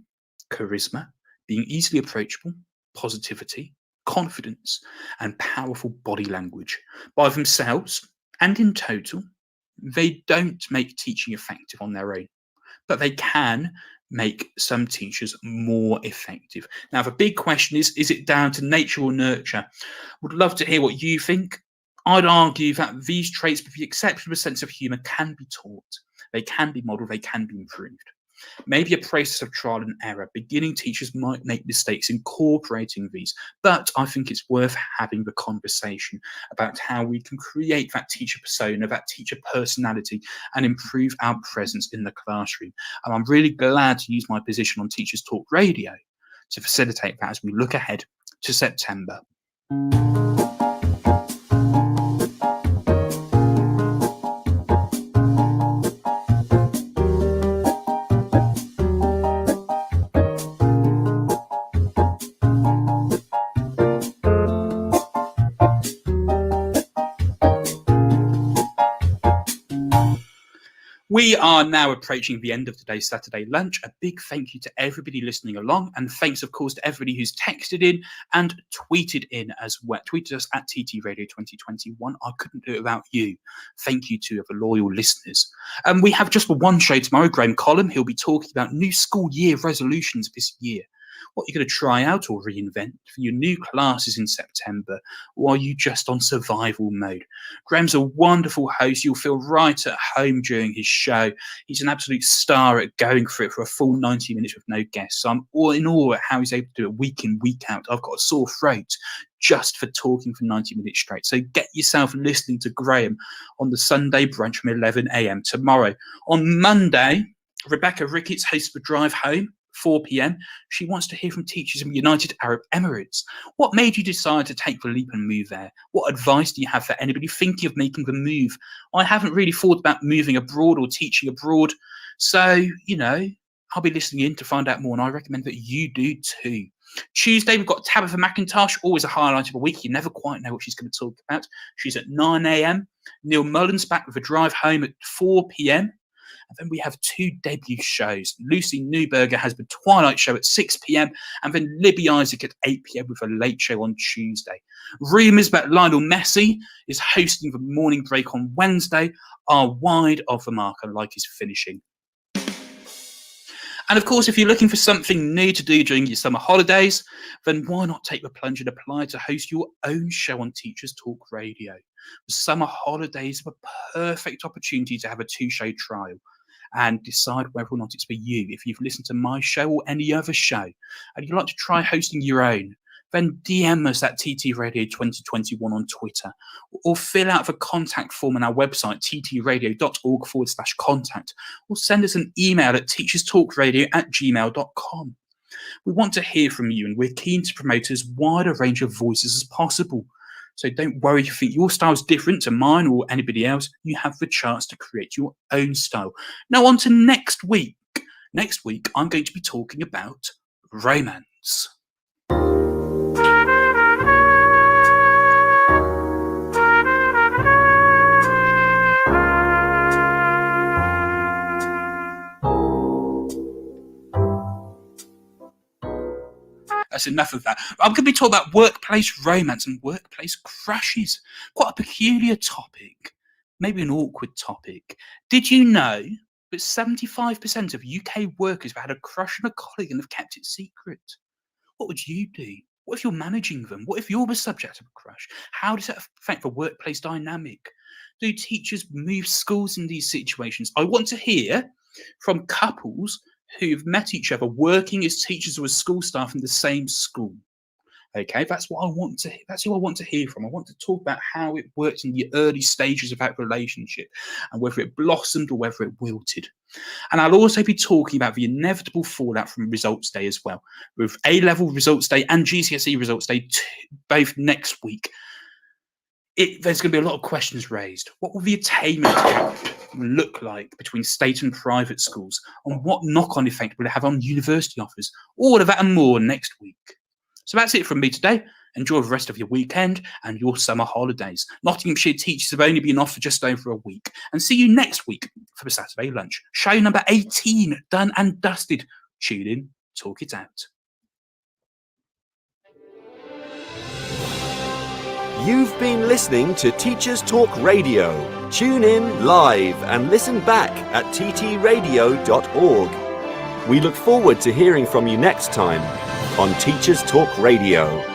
charisma, being easily approachable, positivity, confidence, and powerful body language. By themselves and in total, they don't make teaching effective on their own, but they can make some teachers more effective. Now, the big question is it down to nature or nurture? Would love to hear what you think. I'd argue that these traits, with the exception of a sense of humour, can be taught. They can be modelled, they can be improved. Maybe a process of trial and error. Beginning teachers might make mistakes incorporating these, but I think it's worth having the conversation about how we can create that teacher persona, that teacher personality, and improve our presence in the classroom. And I'm really glad to use my position on Teachers Talk Radio to facilitate that as we look ahead to September. We are now approaching the end of today's Saturday lunch. A big thank you to everybody listening along, and thanks, of course, to everybody who's texted in and tweeted in as well. Tweeted us at TT Radio 2021. I couldn't do it without you. Thank you to the loyal listeners. We have just for one show tomorrow. Graham Collum, he'll be talking about new school year resolutions this year. What you're going to try out or reinvent for your new classes in September, or are you just on survival mode? Graham's a wonderful host. You'll feel right at home during his show. He's an absolute star at going for it for a full 90 minutes with no guests. So I'm all in awe at how he's able to do it week in, week out. I've got a sore throat just for talking for 90 minutes straight. So get yourself listening to Graham on the Sunday brunch from 11 a.m. tomorrow. On Monday, Rebecca Ricketts hosts The Drive Home. 4 p.m. She wants to hear from teachers in the United Arab Emirates. What made you decide to take the leap and move there? What advice do you have for anybody thinking of making the move? I haven't really thought about moving abroad or teaching abroad. So, I'll be listening in to find out more, and I recommend that you do too. Tuesday, we've got Tabitha McIntosh, always a highlight of a week. You never quite know what she's going to talk about. She's at 9 a.m. Neil Mullins back with a drive home at 4 p.m. And then we have 2 debut shows. Lucy Newberger has the Twilight Show at 6 p.m. and then Libby Isaac at 8 p.m. with a late show on Tuesday. Rumours that Lionel Messi is hosting the morning break on Wednesday are wide of the mark, and like his finishing. And of course, if you're looking for something new to do during your summer holidays, then why not take the plunge and apply to host your own show on Teachers Talk Radio? The summer holidays are the perfect opportunity to have a 2-show trial and decide whether or not it's for you. If you've listened to my show or any other show and you'd like to try hosting your own, then DM us at TT Radio 2021 on Twitter, or fill out the contact form on our website, ttradio.org/contact, or send us an email at teacherstalkradio@gmail.com. We want to hear from you, and we're keen to promote as wide a range of voices as possible. So don't worry if you think your style is different to mine or anybody else. You have the chance to create your own style. Now on to next week. Next week, I'm going to be talking about romance. That's enough of that. I'm going to be talking about workplace romance and workplace crushes. Quite a peculiar topic, maybe an awkward topic. Did you know that 75% of UK workers have had a crush on a colleague and have kept it secret? What would you do? What if you're managing them? What if you're the subject of a crush? How does that affect the workplace dynamic? Do teachers move schools in these situations? I want to hear from couples who've met each other working as teachers or as school staff in the same school. Okay, that's who I want to hear from. I want to talk about how it worked in the early stages of that relationship and whether it blossomed or whether it wilted. And I'll also be talking about the inevitable fallout from results day as well, with A-level results day and GCSE results day both next week. There's going to be a lot of questions raised. What will the attainment gap look like between state and private schools? And what knock-on effect will it have on university offers? All of that and more next week. So that's it from me today. Enjoy the rest of your weekend and your summer holidays. Nottinghamshire teachers have only been off for just over a week. And see you next week for the Saturday lunch. Show number 18, done and dusted. Tune in, talk it out. You've been listening to Teachers Talk Radio. Tune in live and listen back at ttradio.org. We look forward to hearing from you next time on Teachers Talk Radio.